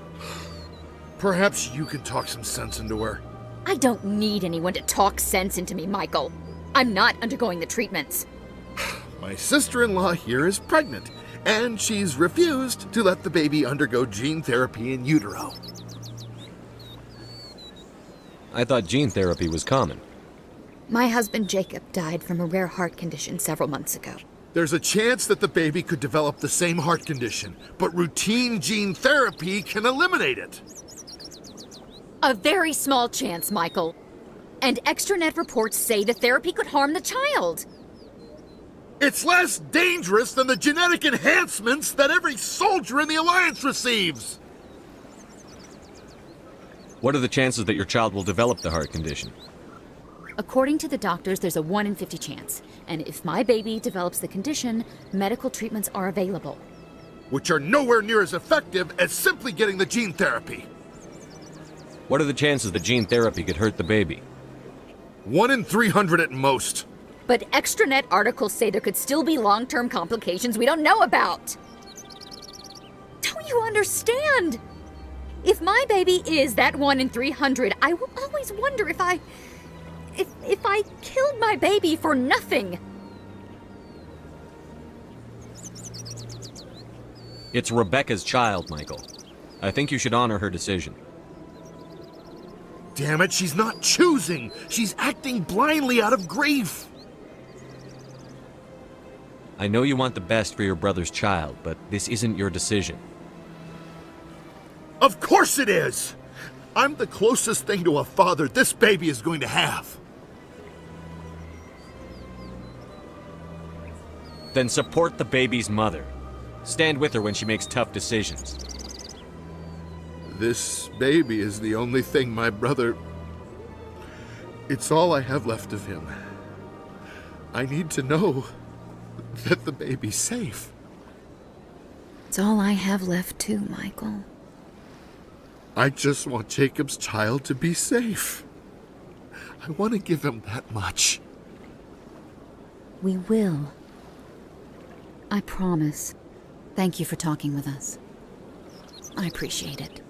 Speaker 21: Perhaps you can talk some sense into her.
Speaker 22: I don't need anyone to talk sense into me, Michael. I'm not undergoing the treatments.
Speaker 21: My sister-in-law here is pregnant, and she's refused to let the baby undergo gene therapy in utero.
Speaker 6: I thought gene therapy was common.
Speaker 22: My husband Jacob died from a rare heart condition several months ago.
Speaker 21: There's a chance that the baby could develop the same heart condition, but routine gene therapy can eliminate it.
Speaker 22: A very small chance, Michael. And extranet reports say the therapy could harm the child.
Speaker 21: It's less dangerous than the genetic enhancements that every soldier in the Alliance receives.
Speaker 6: What are the chances that your child will develop the heart condition?
Speaker 22: According to the doctors, there's a 1 in 50 chance. And if my baby develops the condition, medical treatments are available.
Speaker 21: Which are nowhere near as effective as simply getting the gene therapy.
Speaker 6: What are the chances that gene therapy could hurt the baby?
Speaker 21: 1 in 300 at most.
Speaker 22: But extranet articles say there could still be long-term complications we don't know about. Don't you understand? If my baby is that 1 in 300, I will always wonder if I killed my baby for nothing.
Speaker 6: It's Rebecca's child, Michael. I think you should honor her decision.
Speaker 21: Damn it, she's not choosing. She's acting blindly out of grief.
Speaker 6: I know you want the best for your brother's child, but this isn't your decision.
Speaker 21: Of course it is! I'm the closest thing to a father this baby is going to have.
Speaker 6: Then support the baby's mother. Stand with her when she makes tough decisions.
Speaker 21: This baby is the only thing my brother... It's all I have left of him. I need to know that the baby's safe.
Speaker 22: It's all I have left too, Michael.
Speaker 21: I just want Jacob's child to be safe. I want to give him that much.
Speaker 22: We will. I promise. Thank you for talking with us. I appreciate it.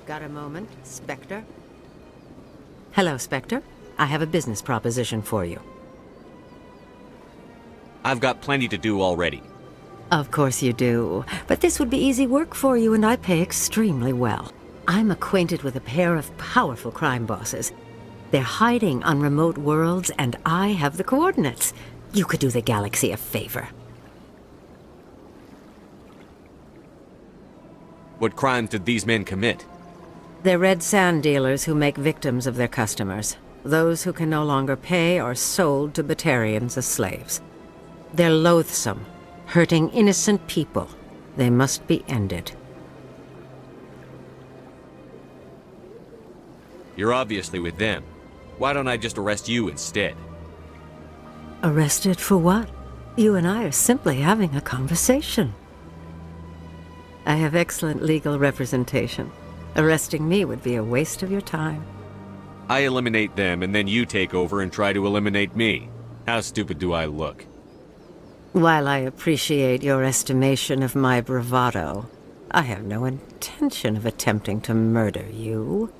Speaker 1: Got a moment, Spectre? Hello, Spectre. I have a business proposition for you.
Speaker 6: I've got plenty to do already.
Speaker 1: Of course you do. But this would be easy work for you, and I pay extremely well. I'm acquainted with a pair of powerful crime bosses. They're hiding on remote worlds, and I have the coordinates. You could do the galaxy a favor.
Speaker 6: What crimes did these men commit?
Speaker 1: They're red sand dealers who make victims of their customers. Those who can no longer pay are sold to Batarians as slaves. They're loathsome, hurting innocent people. They must be ended.
Speaker 6: You're obviously with them. Why don't I just arrest you instead?
Speaker 1: Arrested for what? You and I are simply having a conversation. I have excellent legal representation. Arresting me would be a waste of your time.
Speaker 6: I eliminate them, and then you take over and try to eliminate me. How stupid do I look?
Speaker 1: While I appreciate your estimation of my bravado, I have no intention of attempting to murder you.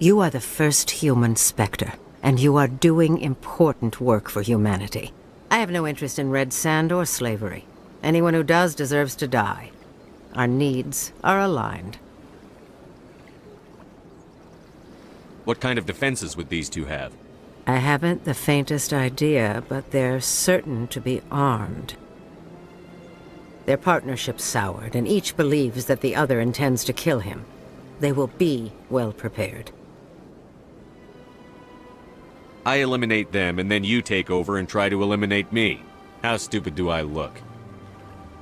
Speaker 1: You are the first human Spectre, and you are doing important work for humanity. I have no interest in red sand or slavery. Anyone who does deserves to die. Our needs are aligned.
Speaker 6: What kind of defenses would these two have?
Speaker 1: I haven't the faintest idea, but they're certain to be armed. Their partnership's soured, and each believes that the other intends to kill him. They will be well prepared.
Speaker 6: I eliminate them, and then you take over and try to eliminate me. How stupid do I look?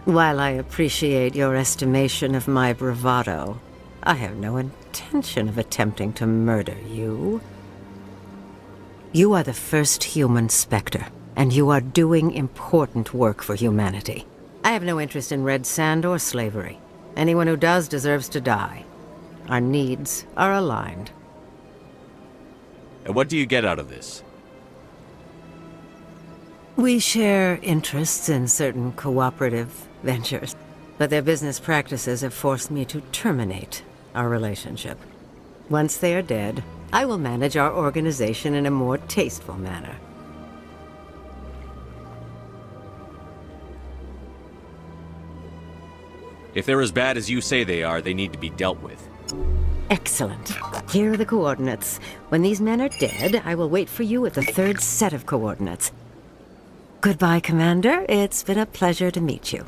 Speaker 1: While I appreciate your estimation of my bravado, I have no intention of attempting to murder you. You are the first human Spectre, and you are doing important work for humanity. I have no interest in red sand or slavery. Anyone who does deserves to die. Our needs are aligned.
Speaker 6: And what do you get out of this?
Speaker 1: We share interests in certain cooperative ventures, but their business practices have forced me to terminate our relationship. Once they are dead, I will manage our organization in a more tasteful manner.
Speaker 6: If they're as bad as you say they are, they need to be dealt with.
Speaker 1: Excellent. Here are the coordinates. When these men are dead, I will wait for you at the third set of coordinates. Goodbye, Commander. It's been a pleasure to meet you.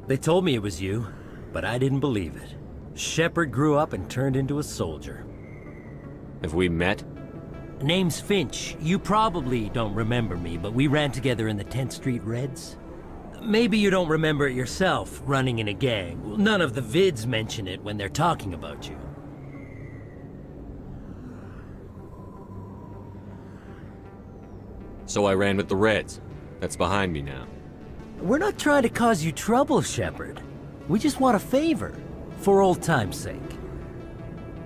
Speaker 3: They told me it was you, but I didn't believe it. Shepard grew up and turned into a soldier.
Speaker 6: Have we met?
Speaker 3: Name's Finch. You probably don't remember me, but we ran together in the 10th Street Reds. Maybe you don't remember it yourself, running in a gang. None of the vids mention it when they're talking about you.
Speaker 6: So I ran with the Reds. That's behind me now.
Speaker 3: We're not trying to cause you trouble, Shepard. We just want a favor, for old time's sake.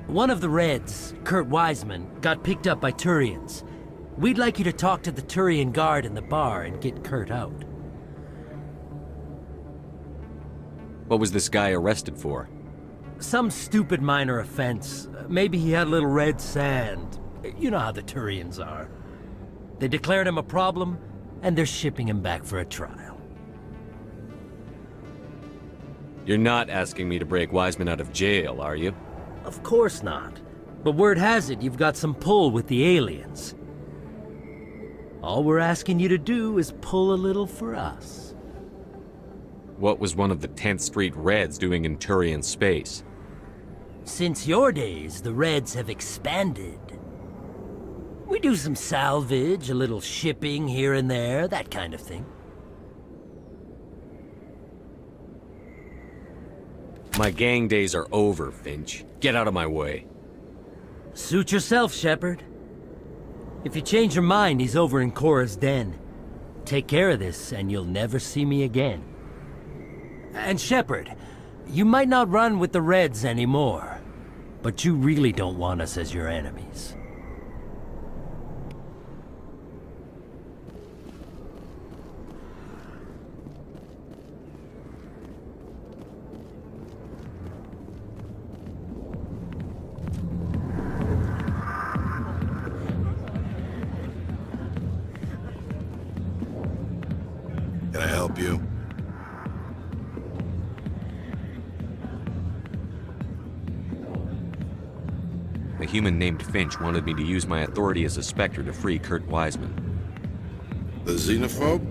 Speaker 3: One of the Reds, Kurt Wiseman, got picked up by Turians. We'd like you to talk to the Turian guard in the bar and get Kurt out.
Speaker 6: What was this guy arrested for?
Speaker 3: Some stupid minor offense. Maybe he had a little red sand. You know how the Turians are. They declared him a problem, and they're shipping him back for a trial.
Speaker 6: You're not asking me to break Wiseman out of jail, are you?
Speaker 3: Of course not. But word has it you've got some pull with the aliens. All we're asking you to do is pull a little for us.
Speaker 6: What was one of the 10th Street Reds doing in Turian space?
Speaker 3: Since your days, the Reds have expanded. We do some salvage, a little shipping here and there, that kind of thing.
Speaker 6: My gang days are over, Finch. Get out of my way.
Speaker 3: Suit yourself, Shepard. If you change your mind, he's over in Cora's den. Take care of this, and you'll never see me again. And Shepard, you might not run with the Reds anymore, but you really don't want us as your enemies.
Speaker 12: Can I help you?
Speaker 6: A human named Finch wanted me to use my authority as a Spectre to free Kurt Wiseman.
Speaker 12: The xenophobe?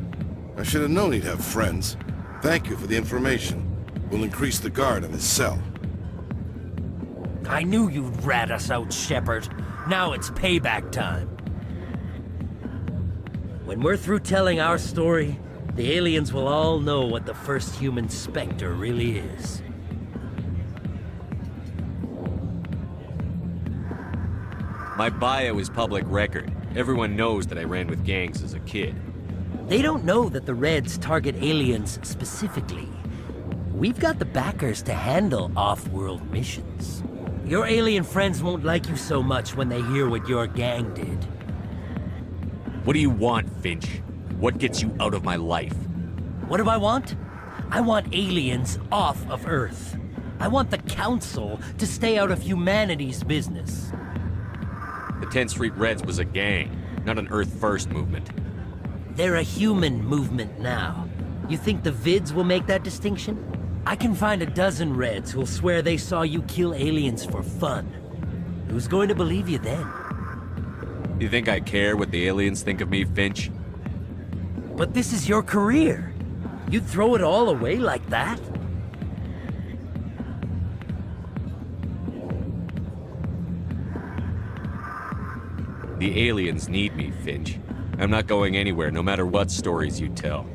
Speaker 12: I should have known he'd have friends. Thank you for the information. We'll increase the guard on his cell.
Speaker 3: I knew you'd rat us out, Shepard. Now it's payback time. When we're through telling our story, the aliens will all know what the first human Spectre really is.
Speaker 6: My bio is public record. Everyone knows that I ran with gangs as a kid.
Speaker 3: They don't know that the Reds target aliens specifically. We've got the backers to handle off-world missions. Your alien friends won't like you so much when they hear what your gang did.
Speaker 6: What do you want, Finch? What gets you out of my life?
Speaker 3: What do I want? I want aliens off of Earth. I want the Council to stay out of humanity's business.
Speaker 6: The 10th Street Reds was a gang, not an Earth First movement.
Speaker 3: They're a human movement now. You think the vids will make that distinction? I can find a dozen Reds who'll swear they saw you kill aliens for fun. Who's going to believe you then?
Speaker 6: You think I care what the aliens think of me, Finch?
Speaker 3: But this is your career. You'd throw it all away like that?
Speaker 6: The aliens need me, Finch. I'm not going anywhere, no matter what stories you tell.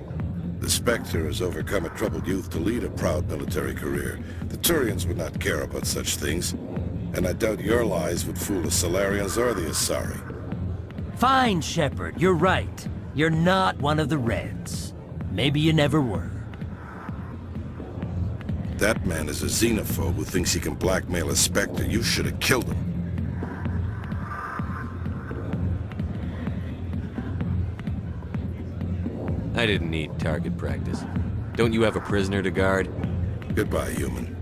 Speaker 12: The Spectre has overcome a troubled youth to lead a proud military career. The Turians would not care about such things, and I doubt your lies would fool the Solarians or the Asari.
Speaker 3: Fine, Shepard, you're right. You're not one of the Reds. Maybe you never were.
Speaker 12: That man is a xenophobe who thinks he can blackmail a Spectre. You should have killed him.
Speaker 6: I didn't need target practice. Don't you have a prisoner to guard?
Speaker 12: Goodbye, human.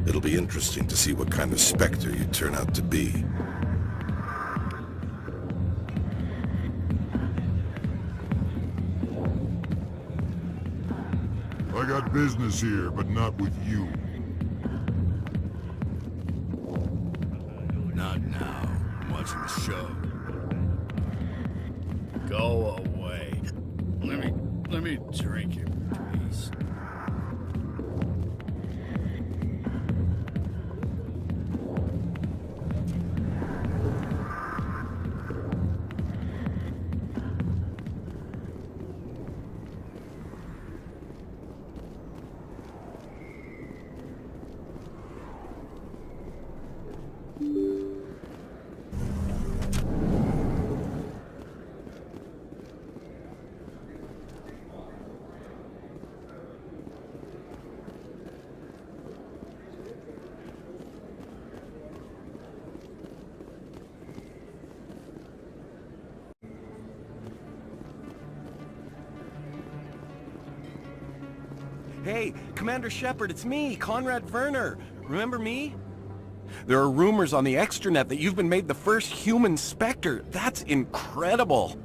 Speaker 12: It'll be interesting to see what kind of Spectre you turn out to be.
Speaker 7: I got business here, but not with you.
Speaker 23: Not now. I'm watching the show. Go away. Let me drink it, please.
Speaker 4: Hey, Commander Shepard, it's me, Conrad Werner. Remember me? There are rumors on the extranet that you've been made the first human Spectre. That's incredible.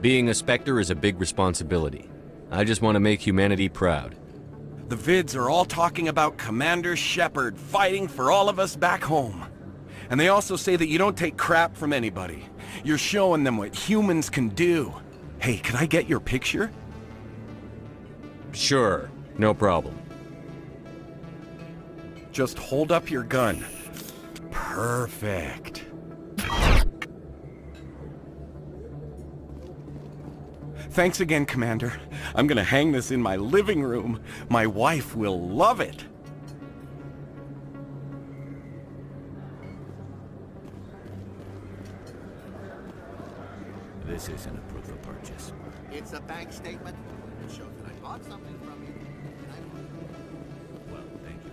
Speaker 6: Being a Spectre is a big responsibility. I just want to make humanity proud.
Speaker 4: The vids are all talking about Commander Shepard fighting for all of us back home. And they also say that you don't take crap from anybody. You're showing them what humans can do. Hey, could I get your picture?
Speaker 6: Sure, no problem.
Speaker 4: Just hold up your gun. Perfect. Thanks again, Commander. I'm gonna hang this in my living room. My wife will love it.
Speaker 8: This isn't a proof of purchase.
Speaker 9: It's a bank statement. It shows that I bought something from you.
Speaker 8: Well, thank you.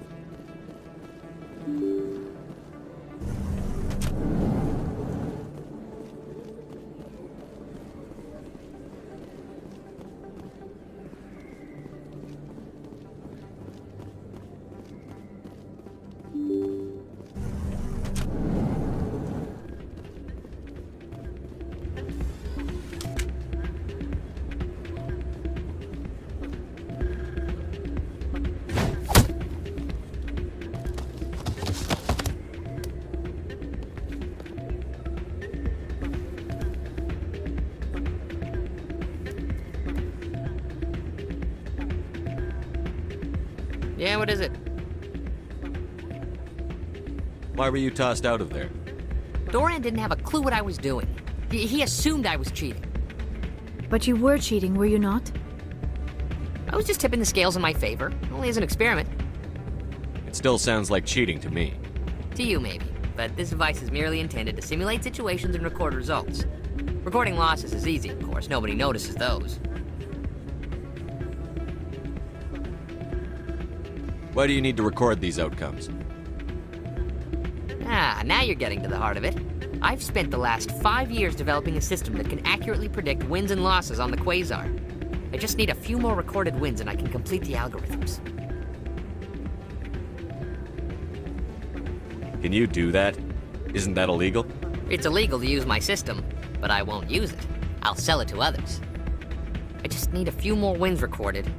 Speaker 24: Yeah, what is it?
Speaker 6: Why were you tossed out of there?
Speaker 24: Doran didn't have a clue what I was doing. He assumed I was cheating.
Speaker 2: But you were cheating, were you not?
Speaker 24: I was just tipping the scales in my favor, only as an experiment.
Speaker 6: It still sounds like cheating to me.
Speaker 24: To you, maybe. But this device is merely intended to simulate situations and record results. Recording losses is easy, of course. Nobody notices those.
Speaker 6: Why do you need to record these outcomes?
Speaker 24: Ah, now you're getting to the heart of it. I've spent the last 5 years developing a system that can accurately predict wins and losses on the Quasar. I just need a few more recorded wins and I can complete the algorithms.
Speaker 6: Can you do that? Isn't that illegal?
Speaker 24: It's illegal to use my system, but I won't use it. I'll sell it to others. I just need a few more wins recorded.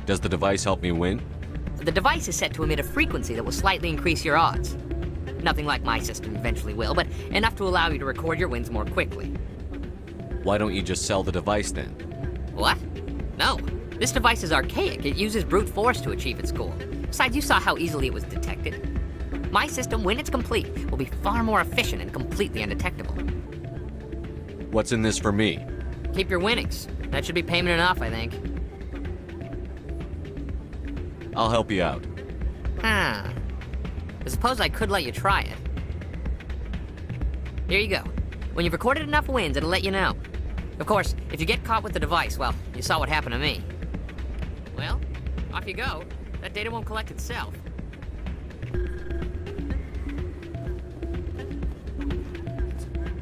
Speaker 6: Does the device help me win?
Speaker 24: The device is set to emit a frequency that will slightly increase your odds. Nothing like my system eventually will, but enough to allow you to record your wins more quickly.
Speaker 6: Why don't you just sell the device then?
Speaker 24: What? No. This device is archaic. It uses brute force to achieve its goal. Besides, you saw how easily it was detected. My system, when it's complete, will be far more efficient and completely undetectable.
Speaker 6: What's in this for me?
Speaker 24: Keep your winnings. That should be payment enough, I think.
Speaker 6: I'll help you out.
Speaker 24: I suppose I could let you try it. Here you go. When you've recorded enough wins, it'll let you know. Of course, if you get caught with the device, well, you saw what happened to me. Well, off you go. That data won't collect itself.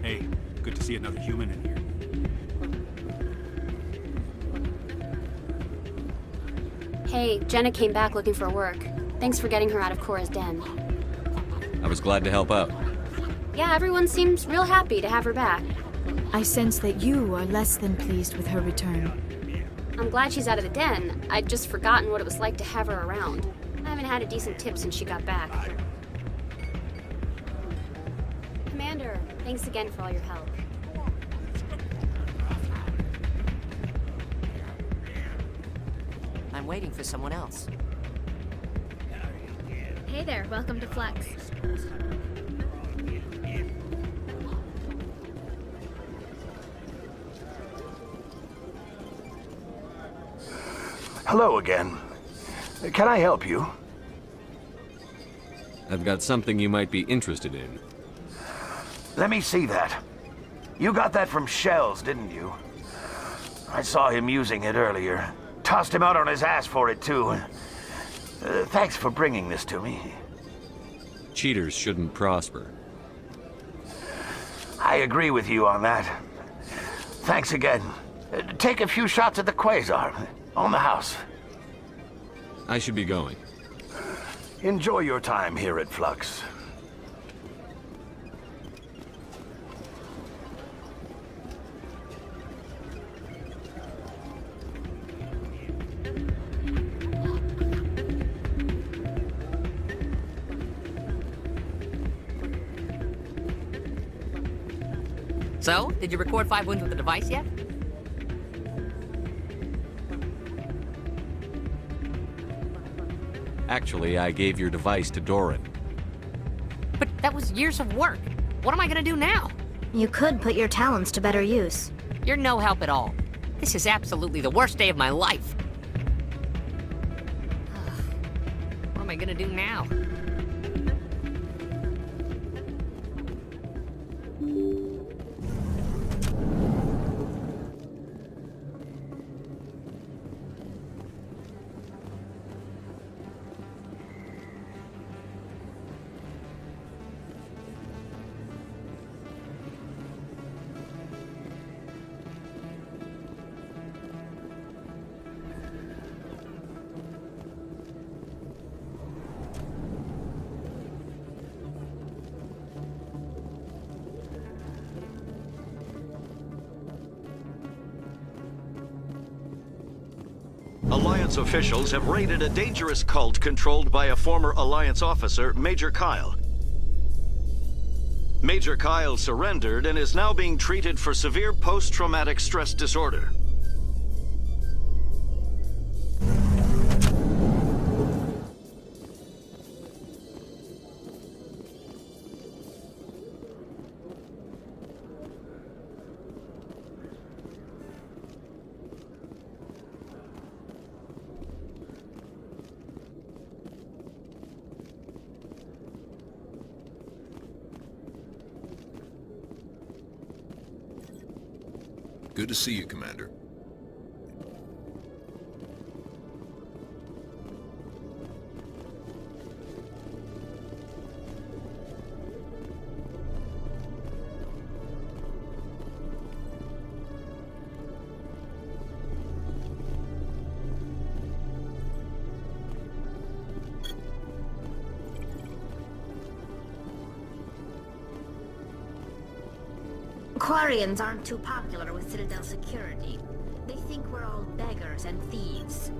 Speaker 23: Hey, good to see another human in here.
Speaker 15: Hey, Jenna came back looking for work. Thanks for getting her out of Cora's den.
Speaker 6: I was glad to help out.
Speaker 15: Yeah, everyone seems real happy to have her back.
Speaker 2: I sense that you are less than pleased with her return.
Speaker 15: I'm glad she's out of the den. I'd just forgotten what it was like to have her around. I haven't had a decent tip since she got back. Commander, thanks again for all your help.
Speaker 24: I'm waiting for someone else.
Speaker 15: Hey there, welcome to Flex.
Speaker 25: Hello again. Can I help you?
Speaker 6: I've got something you might be interested in.
Speaker 25: Let me see that. You got that from Shells, didn't you? I saw him using it earlier. Tossed him out on his ass for it, too. Thanks for bringing this to me.
Speaker 6: Cheaters shouldn't prosper.
Speaker 25: I agree with you on that. Thanks again. Take a few shots at the Quasar. On the house.
Speaker 6: I should be going.
Speaker 25: Enjoy your time here at Flux.
Speaker 24: So, did you record 5 wounds with the device yet?
Speaker 6: Actually, I gave your device to Doran.
Speaker 24: But that was years of work. What am I gonna do now?
Speaker 2: You could put your talents to better use.
Speaker 24: You're no help at all. This is absolutely the worst day of my life. What am I gonna do now?
Speaker 13: Alliance officials have raided a dangerous cult controlled by a former Alliance officer, Major Kyle. Major Kyle surrendered and is now being treated for severe post-traumatic stress disorder.
Speaker 10: Good to see you, Commander.
Speaker 2: Quarians aren't too popular with Citadel security. They think we're all beggars and thieves.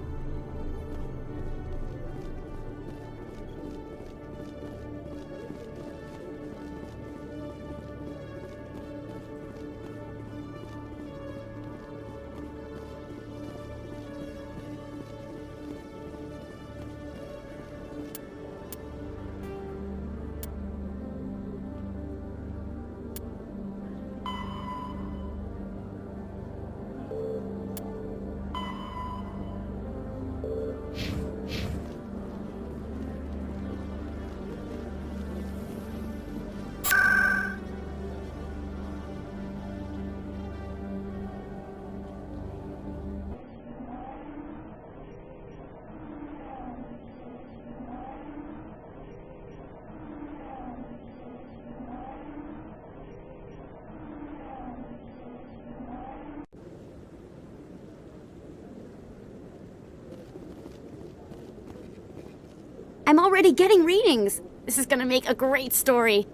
Speaker 18: I'm already getting readings. This is gonna make a great story.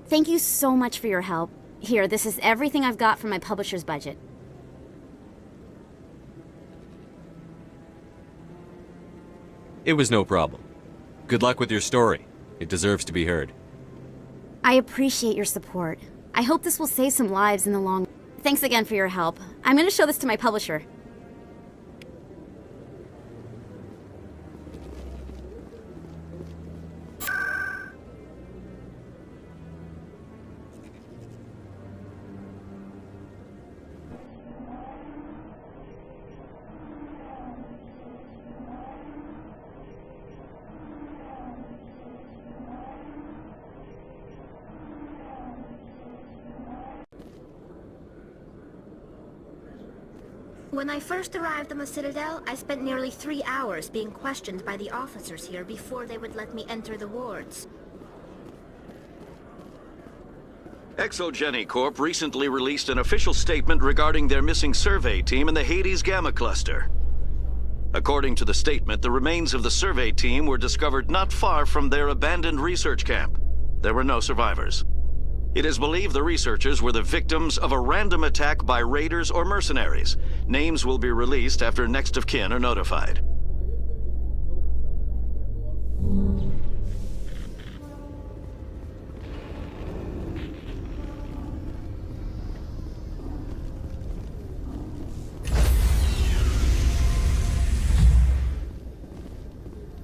Speaker 18: Thank you so much for your help. Here, this is everything I've got from my publisher's budget.
Speaker 6: It was no problem. Good luck with your story. It deserves to be heard.
Speaker 18: I appreciate your support. I hope this will save some lives in the long run. Thanks again for your help. I'm gonna show this to my publisher.
Speaker 2: When I first arrived on the Citadel, I spent nearly 3 hours being questioned by the officers here before they would let me enter the wards.
Speaker 13: ExoGeni Corp recently released an official statement regarding their missing survey team in the Hades Gamma Cluster. According to the statement, the remains of the survey team were discovered not far from their abandoned research camp. There were no survivors. It is believed the researchers were the victims of a random attack by raiders or mercenaries. Names will be released after next of kin are notified.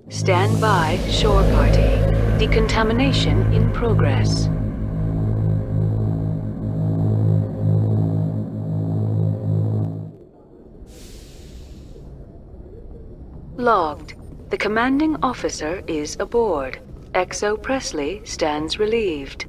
Speaker 5: Stand by, shore party. Decontamination in progress. Logged. The commanding officer is aboard. Exo Presley stands relieved.